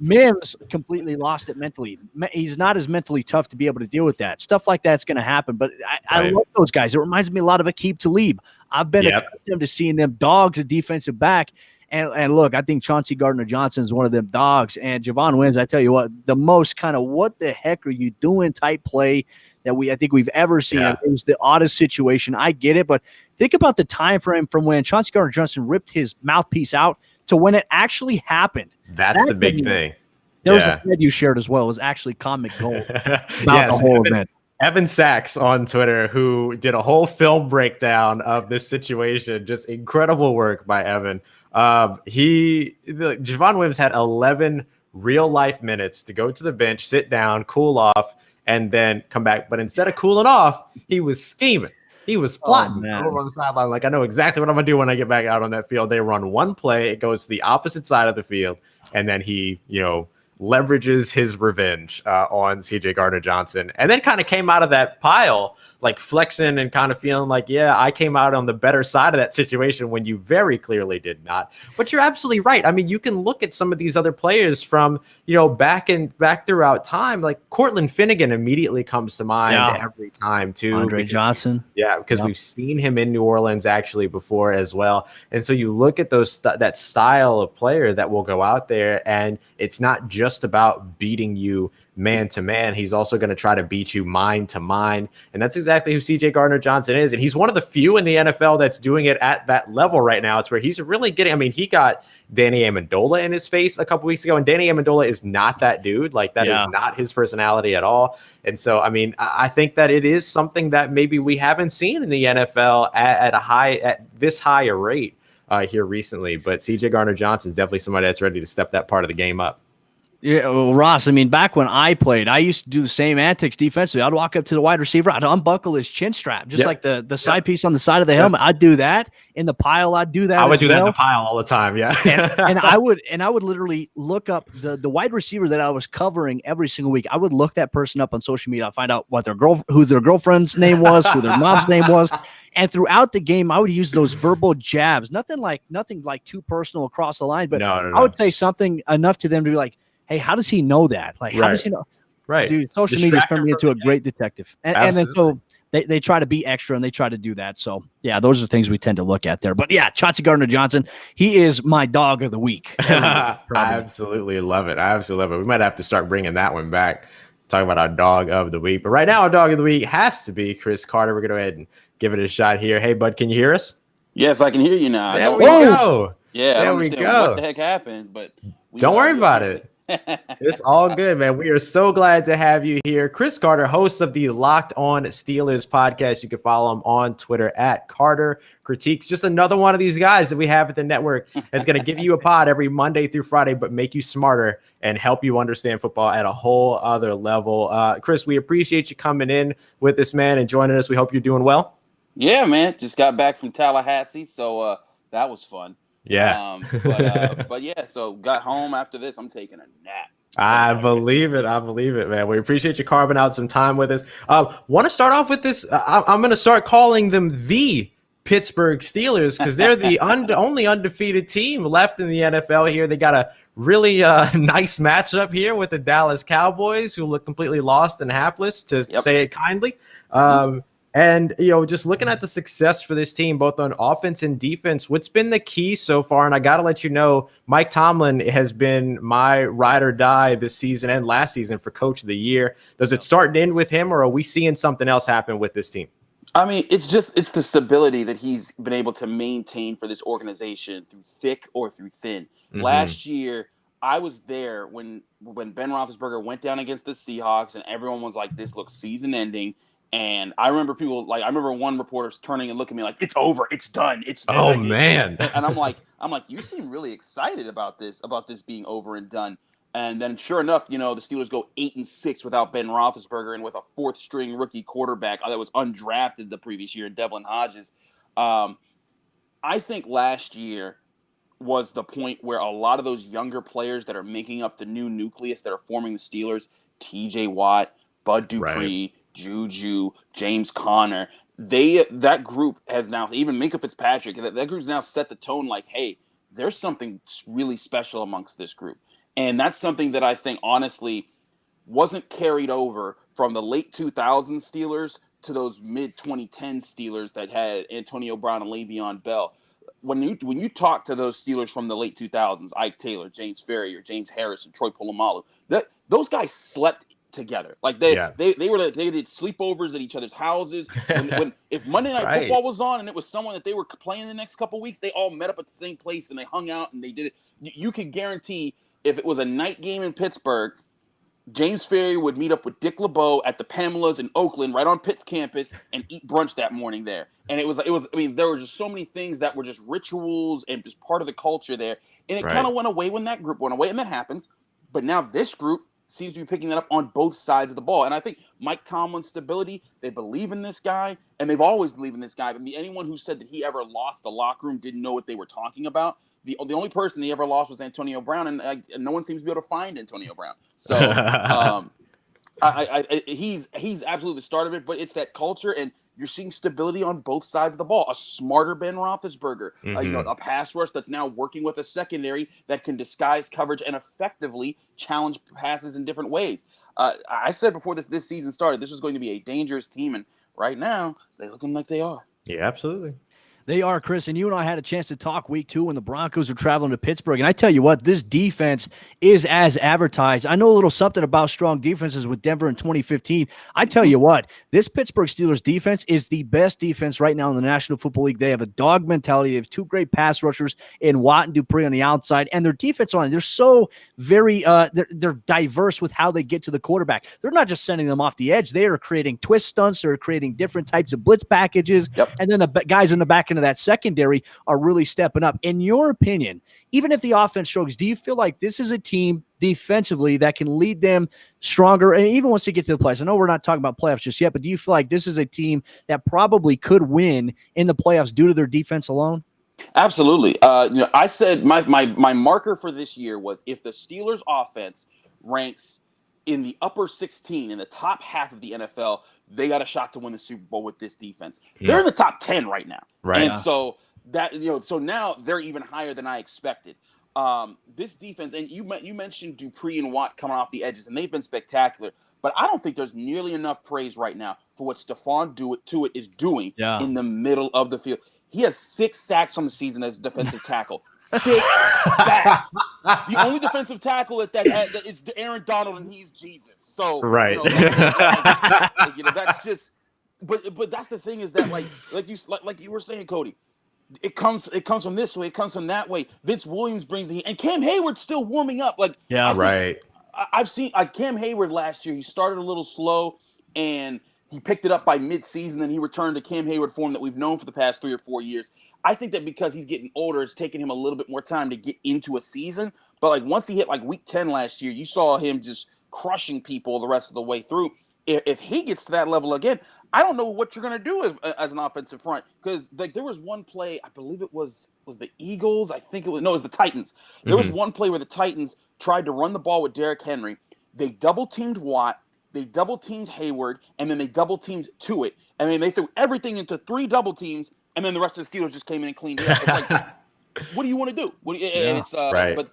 Mims completely lost it mentally. He's not as mentally tough to be able to deal with that. Stuff like that's going to happen. But I love those guys. It reminds me a lot of Aqib Talib. I've been accustomed to seeing them dogs at defensive back. And look, I think Chauncey Gardner-Johnson is one of them dogs. And Javon Wims, I tell you what, the most kind of what the heck are you doing type play that I think we've ever seen. It was the oddest situation. I get it. But think about the time frame from when Chauncey Gardner-Johnson ripped his mouthpiece out to when it actually happened. That's the big thing. There was a thread you shared as well. It was actually comic gold about the whole event. Evan Sachs on Twitter, who did a whole film breakdown of this situation. Just incredible work by Evan. Javon Wims had 11 real life minutes to go to the bench, sit down, cool off, and then come back. But instead of cooling off, he was scheming. He was plotting over on the sideline. Like, I know exactly what I'm going to do when I get back out on that field. They run one play. It goes to the opposite side of the field. And then he, leverages his revenge on CJ Gardner-Johnson, and then kind of came out of that pile like flexing and kind of feeling like, yeah, I came out on the better side of that situation when you very clearly did not. But you're absolutely right. You can look at some of these other players from, back throughout time. Like Cortland Finnegan immediately comes to mind every time too. Andre Johnson. Yeah, because we've seen him in New Orleans actually before as well. And so you look at that style of player that will go out there, and it's not just about beating you man to man. He's also going to try to beat you mind to mind. And that's exactly who CJ Gardner-Johnson is. And he's one of the few in the NFL that's doing it at that level right now. It's where he's really getting, he got Danny Amendola in his face a couple weeks ago, and Danny Amendola is not that dude. Like, that is not his personality at all. And so, I think that it is something that maybe we haven't seen in the NFL at this high a rate here recently. But CJ Gardner-Johnson is definitely somebody that's ready to step that part of the game up. Yeah, well, Ross, back when I played, I used to do the same antics defensively. I'd walk up to the wide receiver, I'd unbuckle his chin strap, just like the side piece on the side of the helmet. I'd do that in the pile. I'd do that. I would do that in the pile all the time. Yeah. and I would literally look up the wide receiver that I was covering every single week. I would look that person up on social media. I'd find out who their girlfriend's name was, who their mom's name was. And throughout the game, I would use those verbal jabs, nothing like too personal across the line, but I would say something enough to them to be like, hey, how does he know that? Like, how does he know? Right. Dude, social media's turned me into a great detective. And then so they try to be extra and they try to do that. So yeah, those are things we tend to look at there. But yeah, Chauncey Gardner-Johnson, he is my dog of the week. I absolutely love it. I absolutely love it. We might have to start bringing that one back. Talking about our dog of the week. But right now, our dog of the week has to be Chris Carter. We're going to go ahead and give it a shot here. Hey, bud, can you hear us? Yes, I can hear you now. There we go. Yeah, there we go. What the heck happened? But don't worry about it. It's all good, man. We are so glad to have you here. Chris Carter, host of the Locked On Steelers podcast. You can follow him on Twitter at Carter Critiques. Just another one of these guys that we have at the network that's going to give you a pod every Monday through Friday, but make you smarter and help you understand football at a whole other level. Chris, we appreciate you coming in with this, man, and joining us. We hope you're doing well. Yeah, man. Just got back from Tallahassee, so that was fun. Yeah. But yeah, so got home after this. I'm taking a nap. I believe it, man. We appreciate you carving out some time with us. Want to start off with this? I'm going to start calling them the Pittsburgh Steelers because they're the only undefeated team left in the NFL here. They got a really nice matchup here with the Dallas Cowboys, who look completely lost and hapless, to say it kindly. And, just looking at the success for this team, both on offense and defense, what's been the key so far? And I got to let you know, Mike Tomlin has been my ride or die this season and last season for Coach of the Year. Does it start and end with him, or are we seeing something else happen with this team? I mean, it's the stability that he's been able to maintain for this organization through thick or through thin. Mm-hmm. Last year, I was there when Ben Roethlisberger went down against the Seahawks, and everyone was like, this looks season-ending. And I remember one reporter turning and looking at me like, it's over, it's done, it's done. Oh man. And I'm like, you seem really excited about this being over and done. And then sure enough, the Steelers go 8-6 without Ben Roethlisberger and with a fourth string rookie quarterback that was undrafted the previous year, Devlin Hodges. I think last year was the point where a lot of those younger players that are making up the new nucleus that are forming the Steelers, TJ Watt, Bud Dupree, Juju, James Conner, that group has now, even Minkah Fitzpatrick, that group's now set the tone like, hey, there's something really special amongst this group. And that's something that I think, honestly, wasn't carried over from the late 2000s Steelers to those mid-2010 Steelers that had Antonio Brown and Le'Veon Bell. When you talk to those Steelers from the late 2000s, Ike Taylor, James Ferrier, James Harrison, Troy Polamalu, those guys slept together. Like they did sleepovers at each other's houses. If Monday Night Football was on and it was someone that they were playing the next couple of weeks, they all met up at the same place and they hung out and they did it. You could guarantee if it was a night game in Pittsburgh, James Ferrier would meet up with Dick LeBeau at the Pamela's in Oakland, right on Pitt's campus, and eat brunch that morning there. And it was. I mean, there were just so many things that were just rituals and just part of the culture there. And it kind of went away when that group went away, and that happens. But now this group seems to be picking that up on both sides of the ball. And I think Mike Tomlin's stability, they believe in this guy, and they've always believed in this guy. I mean, anyone who said that he ever lost the locker room didn't know what they were talking about. The only person he ever lost was Antonio Brown, and no one seems to be able to find Antonio Brown. So he's absolutely the start of it, but it's that culture, and you're seeing stability on both sides of the ball. A smarter Ben Roethlisberger, a pass rush that's now working with a secondary that can disguise coverage and effectively challenge passes in different ways. I said before this season started, this was going to be a dangerous team, and right now they're looking like they are. Yeah, absolutely. They are, Chris, and you and I had a chance to talk week 2 when the Broncos were traveling to Pittsburgh. And I tell you what, this defense is as advertised. I know a little something about strong defenses with Denver in 2015. I tell you what, this Pittsburgh Steelers defense is the best defense right now in the National Football League. They have a dog mentality. They have 2 great pass rushers in Watt and Dupree on the outside. And their defense line, they're so very they're diverse with how they get to the quarterback. They're not just sending them off the edge. They are creating twist stunts. They're creating different types of blitz packages. Yep. And then the guys in the back end of that secondary are really stepping up. In your opinion, even if the offense struggles, do you feel like this is a team defensively that can lead them stronger, and even once they get to the playoffs? I know we're not talking about playoffs just yet, but do you feel like this is a team that probably could win in the playoffs due to their defense alone? Absolutely. I said my marker for this year was if the Steelers offense ranks in the upper 16, in the top half of the NFL, they got a shot to win the Super Bowl with this defense. Yeah. They're in the top 10 right now. Right. And so that, so now they're even higher than I expected. This defense, and you mentioned Dupree and Watt coming off the edges, and they've been spectacular. But I don't think there's nearly enough praise right now for what Stephon Tuitt is doing in the middle of the field. He has 6 sacks on the season as a defensive tackle. 6 sacks. The only defensive tackle that is Aaron Donald, and he's Jesus. So right, that's just. But that's the thing is that like you were saying, Cody. It comes from this way. It comes from that way. Vince Williams brings the heat, and Cam Hayward's still warming up. I've seen Cam Hayward last year. He started a little slow, and he picked it up by mid-season. And he returned to Cam Hayward form that we've known for the past 3 or 4 years. I think that because he's getting older, it's taking him a little bit more time to get into a season. But like once he hit like week 10 last year, you saw him just crushing people the rest of the way through. If he gets to that level again, I don't know what you're going to do as an offensive front, because like there was one play, I believe it was the Eagles. I think it was the Titans. There was one play where the Titans tried to run the ball with Derrick Henry. They double teamed Watt, they double teamed Hayward, and then they double teamed Tuitt, and then they threw everything into 3 double teams, and then the rest of the Steelers just came in and cleaned it up. It's like, what do you want to do? And it's right. But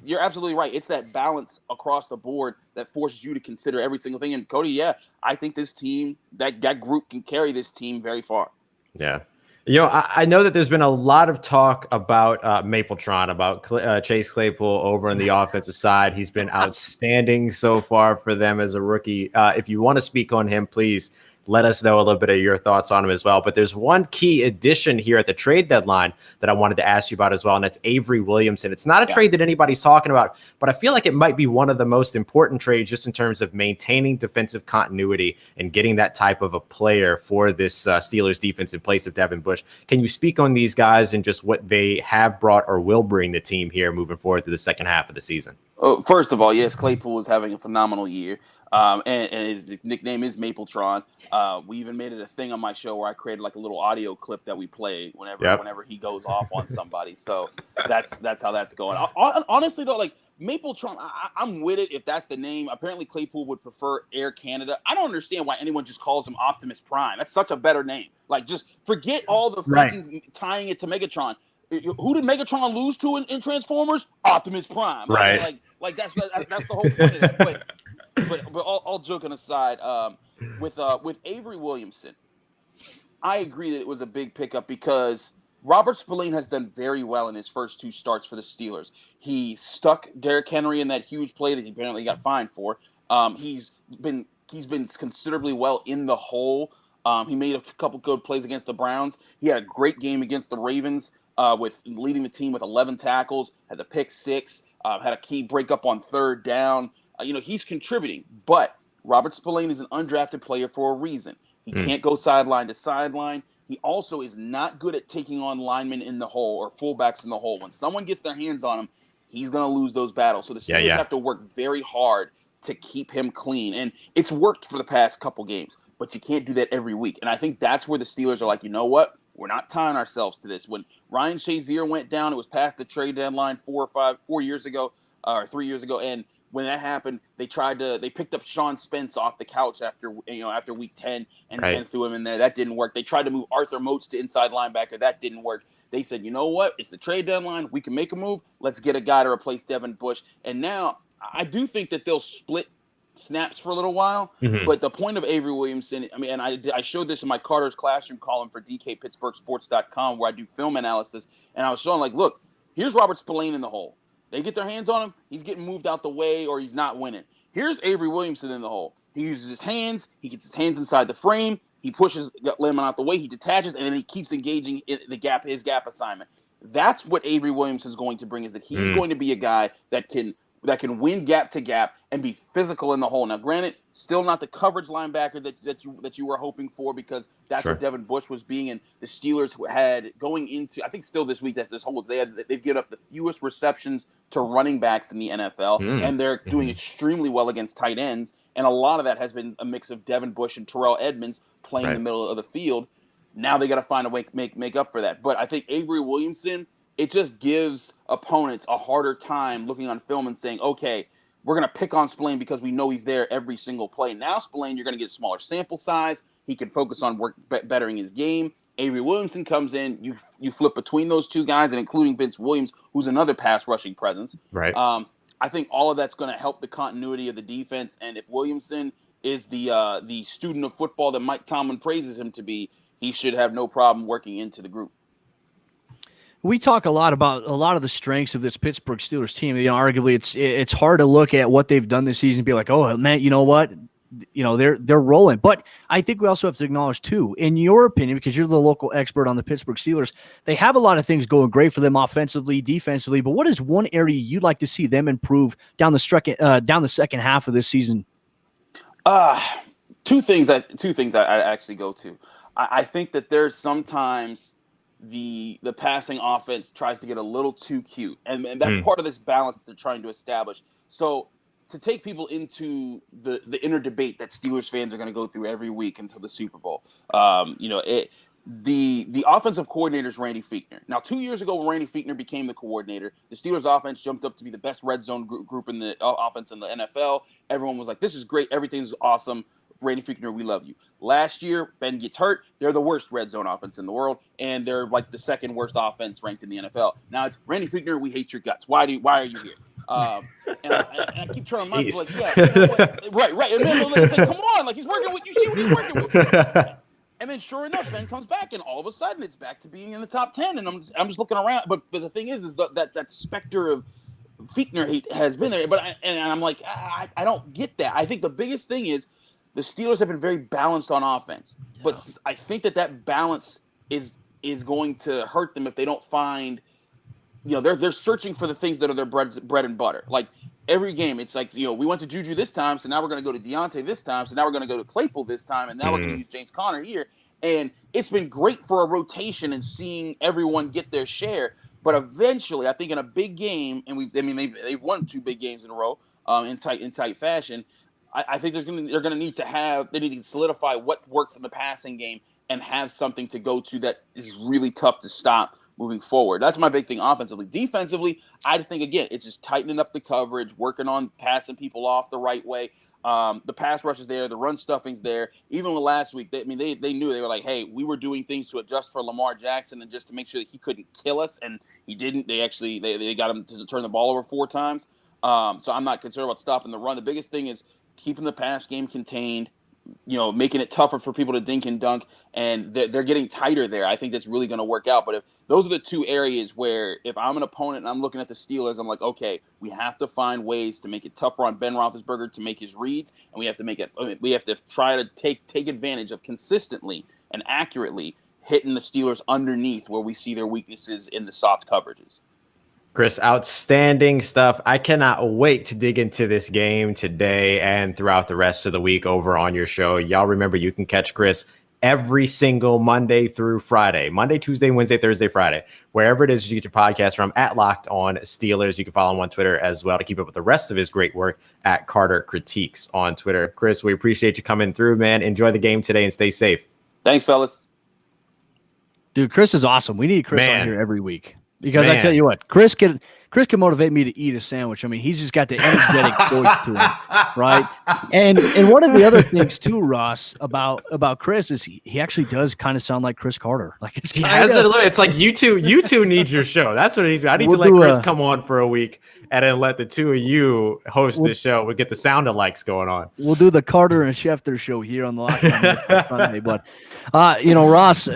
you're absolutely right. It's that balance across the board that forces you to consider every single thing. And Cody, I think this team, that group can carry this team very far. Yeah. I know that there's been a lot of talk about Mapletron, about Chase Claypool over on the offensive side. He's been outstanding so far for them as a rookie. If you want to speak on him, please let us know a little bit of your thoughts on him as well. But there's one key addition here at the trade deadline that I wanted to ask you about as well, and that's Avery Williamson. It's not a trade that anybody's talking about, but I feel like it might be one of the most important trades just in terms of maintaining defensive continuity and getting that type of a player for this Steelers defense in place of Devin Bush. Can you speak on these guys and just what they have brought or will bring the team here moving forward to the second half of the season? Oh, first of all, yes, Claypool is having a phenomenal year. And his nickname is Mapletron. We even made it a thing on my show where I created like a little audio clip that we play whenever he goes off on somebody. So that's how that's going. Honestly though, like Mapletron, I'm with it if that's the name. Apparently Claypool would prefer Air Canada. I don't understand why anyone just calls him Optimus Prime. That's such a better name. Like just forget all the freaking tying it to Megatron. Who did Megatron lose to in Transformers? Optimus Prime. Right. Like that's the whole point of that. But all joking aside, with Avery Williamson, I agree that it was a big pickup because Robert Spillane has done very well in his first 2 starts for the Steelers. He stuck Derrick Henry in that huge play that he apparently got fined for. He's been considerably well in the hole. He made a couple good plays against the Browns. He had a great game against the Ravens, with leading the team with 11 tackles, had the pick 6, had a key breakup on 3rd down. He's contributing, but Robert Spillane is an undrafted player for a reason. He can't go sideline to sideline. He also is not good at taking on linemen in the hole or fullbacks in the hole. When someone gets their hands on him, he's going to lose those battles. So the Steelers have to work very hard to keep him clean. And it's worked for the past couple games, but you can't do that every week. And I think that's where the Steelers are like, you know what? We're not tying ourselves to this. When Ryan Shazier went down, it was past the trade deadline 4 years ago, or 3 years ago. And when that happened, they picked up Sean Spence off the couch after week 10 and threw him in there. That didn't work. They tried to move Arthur Moats to inside linebacker. That didn't work. They said, you know what? It's the trade deadline. We can make a move. Let's get a guy to replace Devin Bush. And now I do think that they'll split snaps for a little while. But the point of Avery Williamson, and I showed this in my Carter's Classroom column for DKPittsburghSports.com where I do film analysis. And I was showing like, look, here's Robert Spillane in the hole. They get their hands on him, he's getting moved out the way or he's not winning. Here's Avery Williamson in the hole. He uses his hands. He gets his hands inside the frame. He pushes Lemon out the way. He detaches, and then he keeps engaging in his gap assignment. That's what Avery Williamson is going to bring, is that he's going to be a guy that can win gap to gap and be physical in the hole. Now, granted, still not the coverage linebacker that you were hoping for, because that's what Devin Bush was being. And the Steelers had going into, I think still this week that this holds, they've given up the fewest receptions to running backs in the NFL, and they're doing extremely well against tight ends. And a lot of that has been a mix of Devin Bush and Terrell Edmonds playing in the middle of the field. Now they got to find a way to make up for that. But I think Avery Williamson, it just gives opponents a harder time looking on film and saying, okay, we're going to pick on Spillane because we know he's there every single play. Now Spillane, you're going to get a smaller sample size. He can focus on bettering his game. Avery Williamson comes in. You flip between those two guys, and including Vince Williams, who's another pass rushing presence. Right. I think all of that's going to help the continuity of the defense. And if Williamson is the student of football that Mike Tomlin praises him to be, he should have no problem working into the group. We talk a lot about a lot of the strengths of this Pittsburgh Steelers team. Arguably, it's hard to look at what they've done this season and be like, oh man, you know what? They're rolling. But I think we also have to acknowledge too, in your opinion, because you're the local expert on the Pittsburgh Steelers, they have a lot of things going great for them offensively, defensively. But what is one area you'd like to see them improve down the second half of this season? Two things I actually go to. I think that there's sometimes the passing offense tries to get a little too cute, and that's part of this balance that they're trying to establish. So to take people into the inner debate that Steelers fans are going to go through every week until the Super Bowl, the offensive coordinator is Randy Fichtner. Now, 2 years ago, when Randy Fichtner became the coordinator, the Steelers offense jumped up to be the best red zone group in the offense in the NFL. Everyone was like, this is great. Everything's awesome. Randy Fichtner, we love you. Last year, Ben gets hurt. They're the worst red zone offense in the world, and they're like the second worst offense ranked in the NFL. Now it's Randy Fichtner, we hate your guts. Why are you here? And I keep trying to remind people, like, yeah, you know what? right. And then like, come on, like he's working with. You see what he's working with. And then, sure enough, Ben comes back, and all of a sudden, it's back to being in the top 10. And I'm just looking around, but the thing is that specter of Fichtner hate has been there. But I'm like, I don't get that. I think the biggest thing is the Steelers have been very balanced on offense, but I think that balance is going to hurt them if they don't find. They're searching for the things that are their bread and butter. Like every game, it's like, we went to Juju this time, so now we're going to go to Deontay this time, so now we're going to go to Claypool this time, and now we're going to use James Conner here. And it's been great for a rotation and seeing everyone get their share. But eventually, I think in a big game, and they've won 2 big games in a row in tight fashion. I think they're going to need to solidify what works in the passing game and have something to go to that is really tough to stop moving forward. That's my big thing offensively. Defensively, I just think, again, it's just tightening up the coverage, working on passing people off the right way. The pass rush is there. The run stuffing's there. Even with last week, they knew. They were like, hey, we were doing things to adjust for Lamar Jackson and just to make sure that he couldn't kill us, and he didn't. They got him to turn the ball over 4 times. So I'm not concerned about stopping the run. The biggest thing is keeping the pass game contained, making it tougher for people to dink and dunk, and they're getting tighter there. I think that's really going to work out. But if those are the 2 areas where if I'm an opponent and I'm looking at the Steelers, I'm like, okay, we have to find ways to make it tougher on Ben Roethlisberger to make his reads, and we have to try to take advantage of consistently and accurately hitting the Steelers underneath where we see their weaknesses in the soft coverages. Chris, outstanding stuff. I cannot wait to dig into this game today and throughout the rest of the week over on your show. Y'all remember, you can catch Chris every single Monday through Friday, Monday, Tuesday, Wednesday, Thursday, Friday, wherever it is you get your podcast from, at Locked On Steelers. You can follow him on Twitter as well to keep up with the rest of his great work at Carter Critiques on Twitter. Chris, we appreciate you coming through, man. Enjoy the game today and stay safe. Thanks, fellas. Dude, Chris is awesome. We need Chris on here every week. Because I tell you what, Chris can motivate me to eat a sandwich. I mean, he's just got the energetic voice to him, right? And one of the other things too, Ross, about Chris is he actually does kind of sound like Chris Carter. Like it's like you two need your show. That's what it needs. I need to let Chris come on for a week and then let the 2 of you host this show. We'll get the sound alikes going on. We'll do the Carter and Schefter show here on the Lockdown Sunday. But Ross.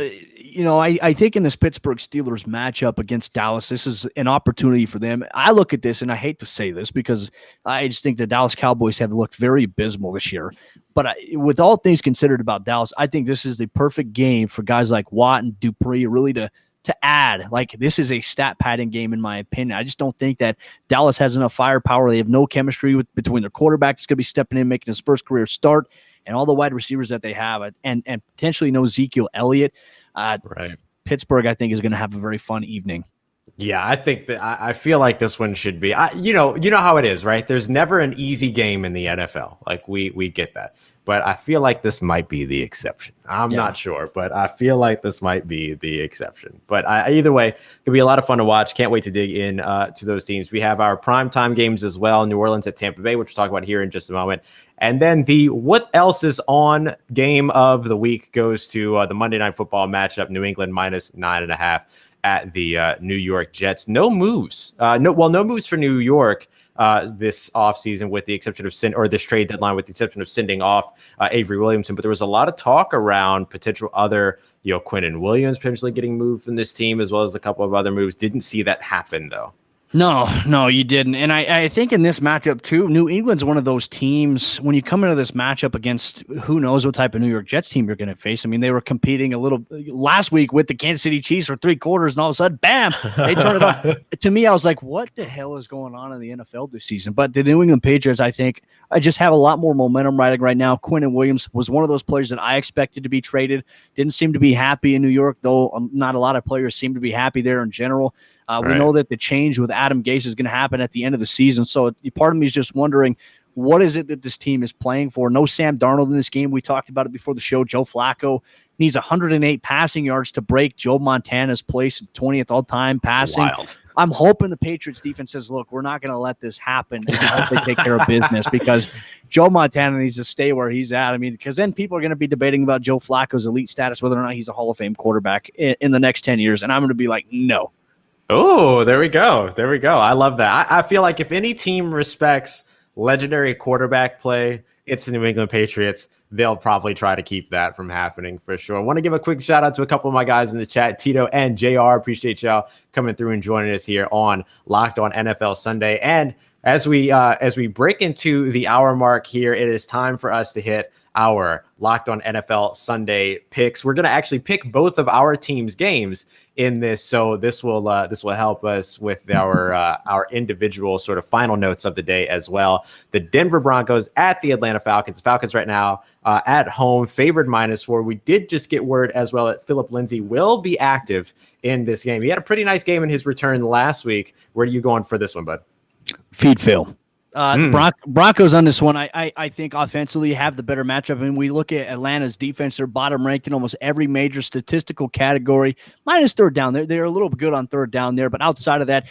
I think in this Pittsburgh Steelers matchup against Dallas, this is an opportunity for them. I look at this, and I hate to say this because I just think the Dallas Cowboys have looked very abysmal this year. But with all things considered about Dallas, I think this is the perfect game for guys like Watt and Dupree really to add. Like, this is a stat padding game, in my opinion. I just don't think that Dallas has enough firepower. They have no chemistry between their quarterback that's going to be stepping in, making his first career start, and all the wide receivers that they have, and potentially no Ezekiel Elliott. Right. Pittsburgh, I think, is going to have a very fun evening. Yeah, I think that I feel like this one should be. You know how it is, right? There's never an easy game in the NFL. Like we get that. but I feel like this might be the exception. I'm not sure, but I feel like this might be the exception. But either way, it'll be a lot of fun to watch. Can't wait to dig in to those teams. We have our primetime games as well, New Orleans at Tampa Bay, which we'll talk about here in just a moment. And then the what else is on game of the week goes to the Monday Night Football matchup, New England -9.5 at the New York Jets. No moves. No moves for New York this offseason, with the exception of this trade deadline, with the exception of sending off Avery Williamson. But there was a lot of talk around potential other, Quinnen Williams potentially getting moved from this team, as well as a couple of other moves. Didn't see that happen, though. No, you didn't. And I think in this matchup, too, New England's one of those teams, when you come into this matchup against who knows what type of New York Jets team you're going to face. I mean, they were competing a little last week with the Kansas City Chiefs for 3 quarters, and all of a sudden, bam, they turned it on. To me, I was like, what the hell is going on in the NFL this season? But the New England Patriots, I think, I just have a lot more momentum riding right now. Quinnen Williams was one of those players that I expected to be traded. Didn't seem to be happy in New York, though not a lot of players seem to be happy there in general. We know that the change with Adam Gase is going to happen at the end of the season. So part of me is just wondering, what is it that this team is playing for? No Sam Darnold in this game. We talked about it before the show. Joe Flacco needs 108 passing yards to break Joe Montana's place, 20th all-time passing. Wild. I'm hoping the Patriots defense says, look, we're not going to let this happen. And I hope they take care of business, because Joe Montana needs to stay where he's at. I mean, because then people are going to be debating about Joe Flacco's elite status, whether or not he's a Hall of Fame quarterback in the next 10 years. And I'm going to be like, no. Oh, there we go. I love that. I feel like if any team respects legendary quarterback play, it's the New England Patriots. They'll probably try to keep that from happening for sure. I want to give a quick shout out to a couple of my guys in the chat, Tito and JR. Appreciate y'all coming through and joining us here on Locked On NFL Sunday. And as we break into the hour mark here, it is time for us to hit our Locked On NFL Sunday picks. We're going to actually pick both of our team's games in this, so this will help us with our individual sort of final notes of the day as well. The Denver Broncos at the Atlanta Falcons. Falcons right now at home, favored -4. We did just get word as well that Phillip Lindsay will be active in this game. He had a pretty nice game in his return last week. Where are you going for this one, bud? Feed Phil. Broncos on this one, I think offensively have the better matchup. I mean, we look at Atlanta's defense; they're bottom ranked in almost every major statistical category, minus third down. They're a little good on third down there, but outside of that,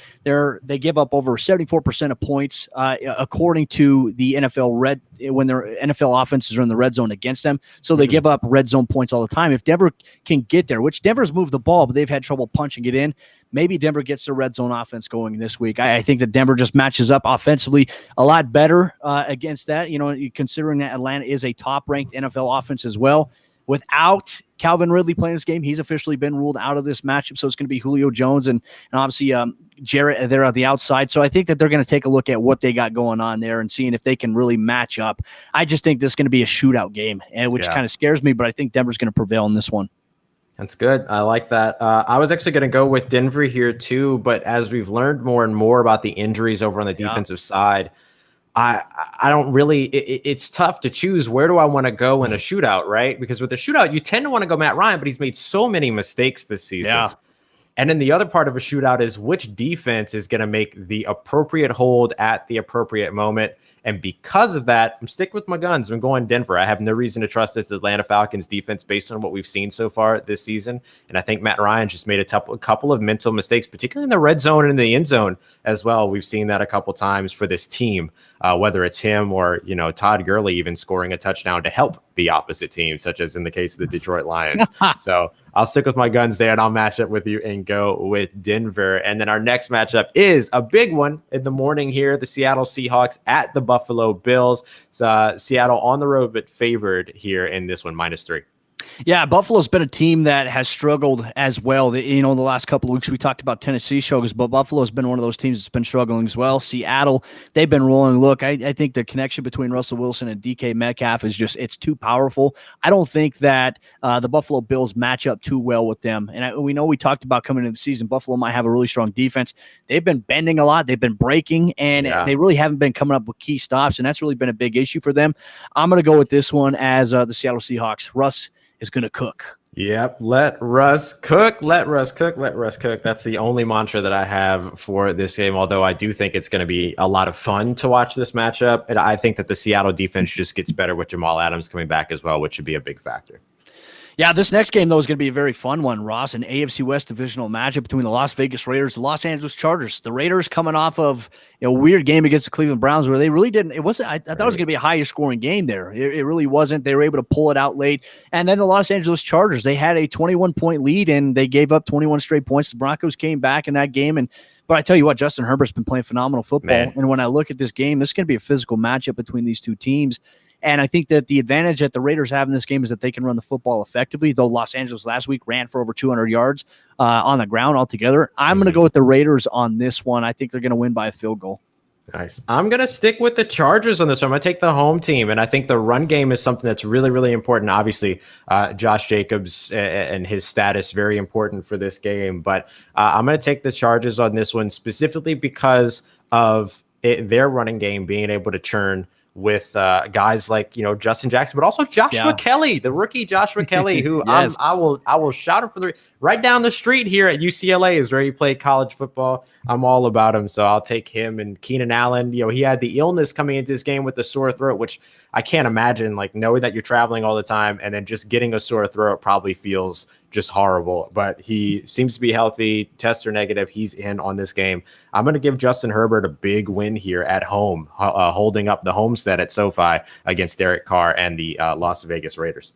they give up over 74% of points according to the NFL when their NFL offenses are in the red zone against them. So they give up red zone points all the time. If Denver can get there, which Denver's moved the ball, but they've had trouble punching it in. Maybe Denver gets the red zone offense going this week. I think that Denver just matches up offensively a lot better against that. Considering that Atlanta is a top-ranked NFL offense as well. Without Calvin Ridley playing this game, he's officially been ruled out of this matchup. So it's going to be Julio Jones and obviously Jarrett there at the outside. So I think that they're going to take a look at what they got going on there and seeing if they can really match up. I just think this is going to be a shootout game, which kind of scares me, but I think Denver's going to prevail in this one. That's good. I like that. I was actually going to go with Denver here too, but as we've learned more and more about the injuries over on the defensive side, I don't really. It's tough to choose where do I want to go in a shootout, right? Because with a shootout, you tend to want to go Matt Ryan, but he's made so many mistakes this season. Yeah. And then the other part of a shootout is which defense is going to make the appropriate hold at the appropriate moment. And because of that, I'm sticking with my guns. I'm going Denver. I have no reason to trust this Atlanta Falcons defense based on what we've seen so far this season. And I think Matt Ryan just made a couple of mental mistakes, particularly in the red zone and in the end zone as well. We've seen that a couple times for this team, whether it's him or, Todd Gurley even scoring a touchdown to help the opposite team, such as in the case of the Detroit Lions. So I'll stick with my guns there and I'll match up with you and go with Denver. And then our next matchup is a big one in the morning here. The Seattle Seahawks at the Buffalo Bills. Seattle on the road, but favored here in this one, -3. Yeah, Buffalo's been a team that has struggled as well. The last couple of weeks we talked about Tennessee struggles, but Buffalo's been one of those teams that's been struggling as well. Seattle, they've been rolling. Look, I think the connection between Russell Wilson and DK Metcalf is it's too powerful. I don't think that the Buffalo Bills match up too well with them. And we know we talked about coming into the season, Buffalo might have a really strong defense. They've been bending a lot. They've been breaking, and they really haven't been coming up with key stops, and that's really been a big issue for them. I'm going to go with this one as the Seattle Seahawks. Russ is going to cook. Yep. Let Russ cook. Let Russ cook. Let Russ cook. That's the only mantra that I have for this game, although I do think it's going to be a lot of fun to watch this matchup. And I think that the Seattle defense just gets better with Jamal Adams coming back as well, which should be a big factor. Yeah, this next game, though, is going to be a very fun one, Ross. An AFC West divisional matchup between the Las Vegas Raiders and the Los Angeles Chargers. The Raiders coming off of a weird game against the Cleveland Browns where they really didn't – it wasn't. I thought it was going to be a higher scoring game there. It really wasn't. They were able to pull it out late. And then the Los Angeles Chargers, they had a 21-point lead, and they gave up 21 straight points. The Broncos came back in that game. But I tell you what, Justin Herbert's been playing phenomenal football. Man. And when I look at this game, this is going to be a physical matchup between these two teams. And I think that the advantage that the Raiders have in this game is that they can run the football effectively, though Los Angeles last week ran for over 200 yards on the ground altogether. I'm going to go with the Raiders on this one. I think they're going to win by a field goal. Nice. I'm going to stick with the Chargers on this one. I'm going to take the home team, and I think the run game is something that's really, really important. Obviously, Josh Jacobs and his status, very important for this game. But I'm going to take the Chargers on this one specifically because of their running game being able to churn with guys like Justin Jackson, but also Joshua Kelly, the rookie Joshua Kelly, who yes. I will shout him for right down the street here at UCLA is where he played college football. I'm all about him, so I'll take him. And Keenan Allen, he had the illness coming into this game with the sore throat, which I can't imagine. Like knowing that you're traveling all the time and then just getting a sore throat probably feels just horrible, but he seems to be healthy. Tests are negative. He's in on this game. I'm going to give Justin Herbert a big win here at home, holding up the homestead at SoFi against Derek Carr and the Las Vegas Raiders.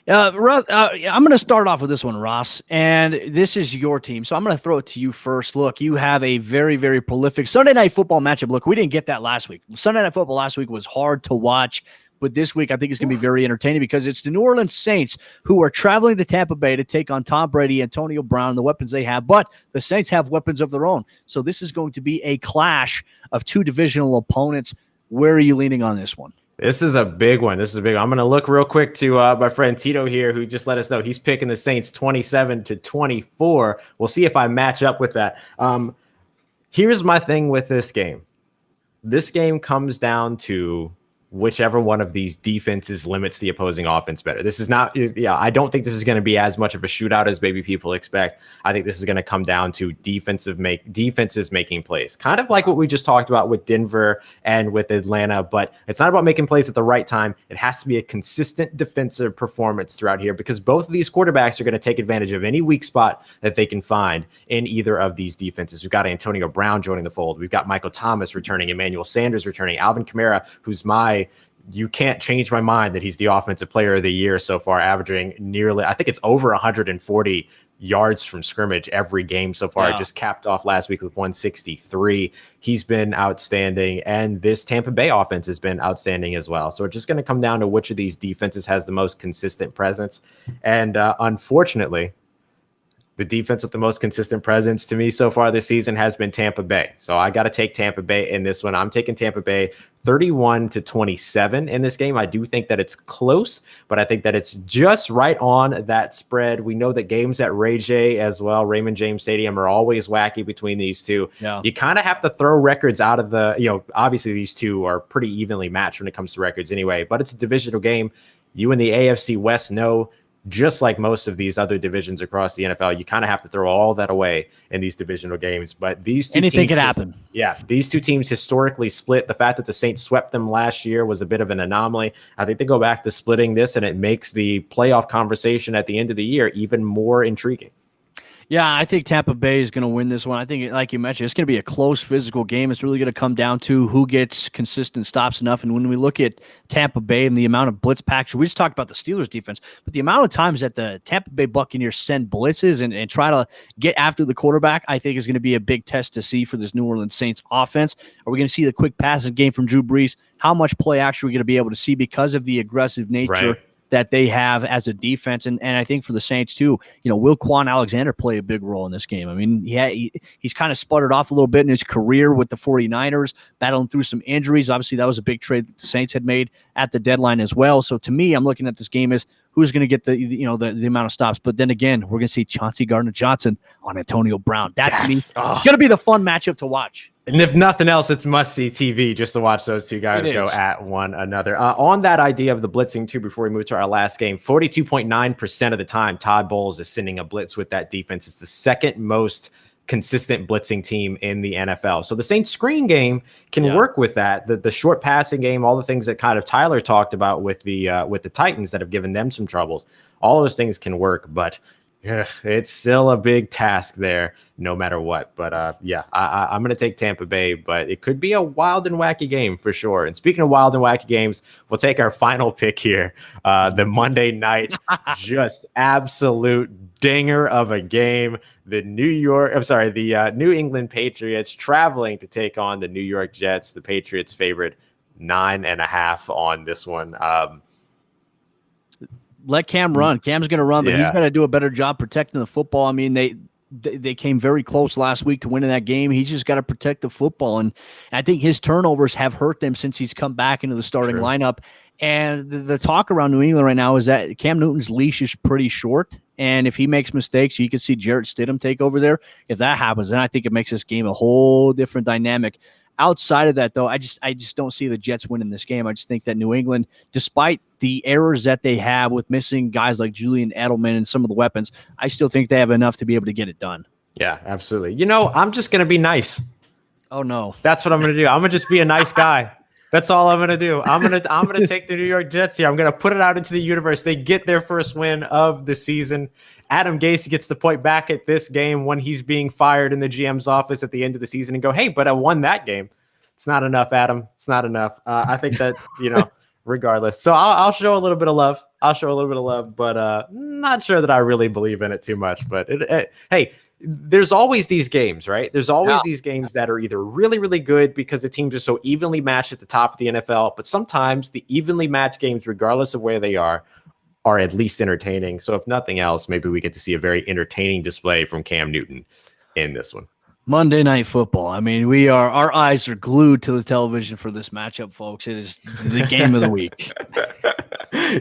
I'm going to start off with this one, Ross, and this is your team, so I'm going to throw it to you first. Look, you have a very, very prolific Sunday Night Football matchup. Look, we didn't get that last week. Sunday Night Football last week was hard to watch. But this week, I think it's going to be very entertaining because it's the New Orleans Saints who are traveling to Tampa Bay to take on Tom Brady, Antonio Brown, the weapons they have. But the Saints have weapons of their own. So this is going to be a clash of two divisional opponents. Where are you leaning on this one? This is a big one. I'm going to look real quick to my friend Tito here, who just let us know he's picking the Saints 27-24. We'll see if I match up with that. Here's my thing with this game. This game comes down to whichever one of these defenses limits the opposing offense better. This is not, I don't think this is going to be as much of a shootout as maybe people expect. I think this is going to come down to defenses making plays, kind of like what we just talked about with Denver and with Atlanta, but it's not about making plays at the right time. It has to be a consistent defensive performance throughout here because both of these quarterbacks are going to take advantage of any weak spot that they can find in either of these defenses. We've got Antonio Brown joining the fold. We've got Michael Thomas returning, Emmanuel Sanders returning, Alvin Kamara, who's you can't change my mind that he's the offensive player of the year so far, averaging nearly, I think it's over 140 yards from scrimmage every game so far. It just capped off last week with 163. He's been outstanding, and this Tampa Bay offense has been outstanding as well. So it's just going to come down to which of these defenses has the most consistent presence. And unfortunately, the defense with the most consistent presence to me so far this season has been Tampa Bay. So I got to take Tampa Bay in this one. I'm taking Tampa Bay 31-27 in this game. I do think that it's close, but I think that it's just right on that spread. We know that games at Raymond James Stadium are always wacky between these two. Yeah. You kind of have to throw records out of obviously these two are pretty evenly matched when it comes to records anyway, but it's a divisional game. You and the AFC West know, just like most of these other divisions across the NFL, you kind of have to throw all that away in these divisional games. But these two anything could happen. Yeah, these two teams historically split. The fact that the Saints swept them last year was a bit of an anomaly. I think they go back to splitting this, and it makes the playoff conversation at the end of the year even more intriguing. Yeah, I think Tampa Bay is going to win this one. I think, like you mentioned, it's going to be a close physical game. It's really going to come down to who gets consistent stops enough. And when we look at Tampa Bay and the amount of blitz package, we just talked about the Steelers defense, but the amount of times that the Tampa Bay Buccaneers send blitzes and try to get after the quarterback, I think is going to be a big test to see for this New Orleans Saints offense. Are we going to see the quick passing game from Drew Brees? How much play action are we going to be able to see because of the aggressive nature that they have as a defense? And I think for the Saints too, will Quan Alexander play a big role in this game? I mean, he's kind of sputtered off a little bit in his career with the 49ers, battling through some injuries. Obviously, that was a big trade that the Saints had made at the deadline as well. So to me, I'm looking at this game as who's going to get the amount of stops. But then again, we're going to see Chauncey Gardner-Johnson on Antonio Brown. That to me is going to be the fun matchup to watch. And if nothing else, it's must-see TV just to watch those two guys go at one another. On that idea of the blitzing, too, before we move to our last game, 42.9% of the time, Todd Bowles is sending a blitz with that defense. It's the second most consistent blitzing team in the NFL. So the Saints screen game can work with that. The short passing game, all the things that kind of Tyler talked about with the Titans that have given them some troubles, all those things can work, but it's still a big task there, no matter what. But I'm going to take Tampa Bay, but it could be a wild and wacky game for sure. And speaking of wild and wacky games, we'll take our final pick here. The Monday night, just absolute dinger of a game. The New England Patriots traveling to take on the New York Jets. The Patriots favored 9.5 on this one. Let Cam run. Cam's going to run, but he's got to do a better job protecting the football. I mean, they came very close last week to winning that game. He's just got to protect the football. And I think his turnovers have hurt them since he's come back into the starting lineup. And the talk around New England right now is that Cam Newton's leash is pretty short. And if he makes mistakes, you can see Jarrett Stidham take over there. If that happens, then I think it makes this game a whole different dynamic. Outside of that, though, I just don't see the Jets winning this game. I just think that New England, despite the errors that they have with missing guys like Julian Edelman and some of the weapons, I still think they have enough to be able to get it done. Yeah, absolutely. I'm just going to be nice. Oh, no. That's what I'm going to do. I'm going to just be a nice guy. That's all I'm going to do. I'm going to take the New York Jets here. I'm going to put it out into the universe. They get their first win of the season. Adam Gase gets to point back at this game when he's being fired in the GM's office at the end of the season and go, hey, but I won that game. It's not enough, Adam. It's not enough. I think that, regardless. So I'll show a little bit of love. But not sure that I really believe in it too much. But hey, there's always these games, right? There's always these games that are either really, really good because the teams are so evenly matched at the top of the NFL, but sometimes the evenly matched games, regardless of where they are at least entertaining. So if nothing else, maybe we get to see a very entertaining display from Cam Newton in this one. Monday Night Football. I mean, our eyes are glued to the television for this matchup, folks. It is the game of the week.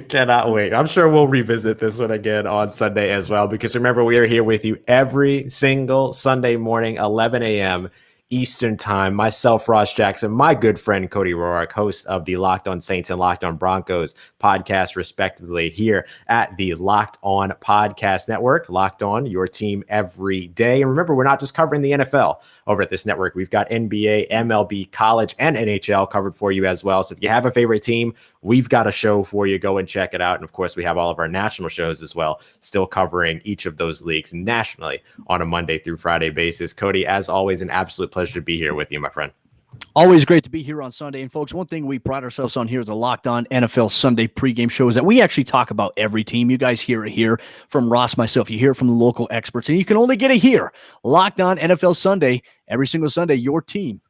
Cannot wait. I'm sure we'll revisit this one again on Sunday as well, because remember, we are here with you every single Sunday morning, 11 a.m. Eastern time. Myself, Ross Jackson, my good friend Cody Roark, host of the Locked On Saints and Locked On Broncos podcast, respectively, here at the Locked On Podcast Network. Locked On, your team every day. And remember, we're not just covering the NFL over at this network. We've got NBA, MLB, college, and NHL covered for you as well. So if you have a favorite team, we've got a show for you. Go and check it out. And of course, we have all of our national shows as well, still covering each of those leagues nationally on a Monday through Friday basis. Cody, as always, an absolute pleasure to be here with you, my friend. Always great to be here on Sunday. And folks, one thing we pride ourselves on here at the Locked On NFL Sunday pregame show is that we actually talk about every team. You guys hear it here from Ross, myself. You hear it from the local experts, and you can only get it here. Locked On NFL Sunday, every single Sunday, your team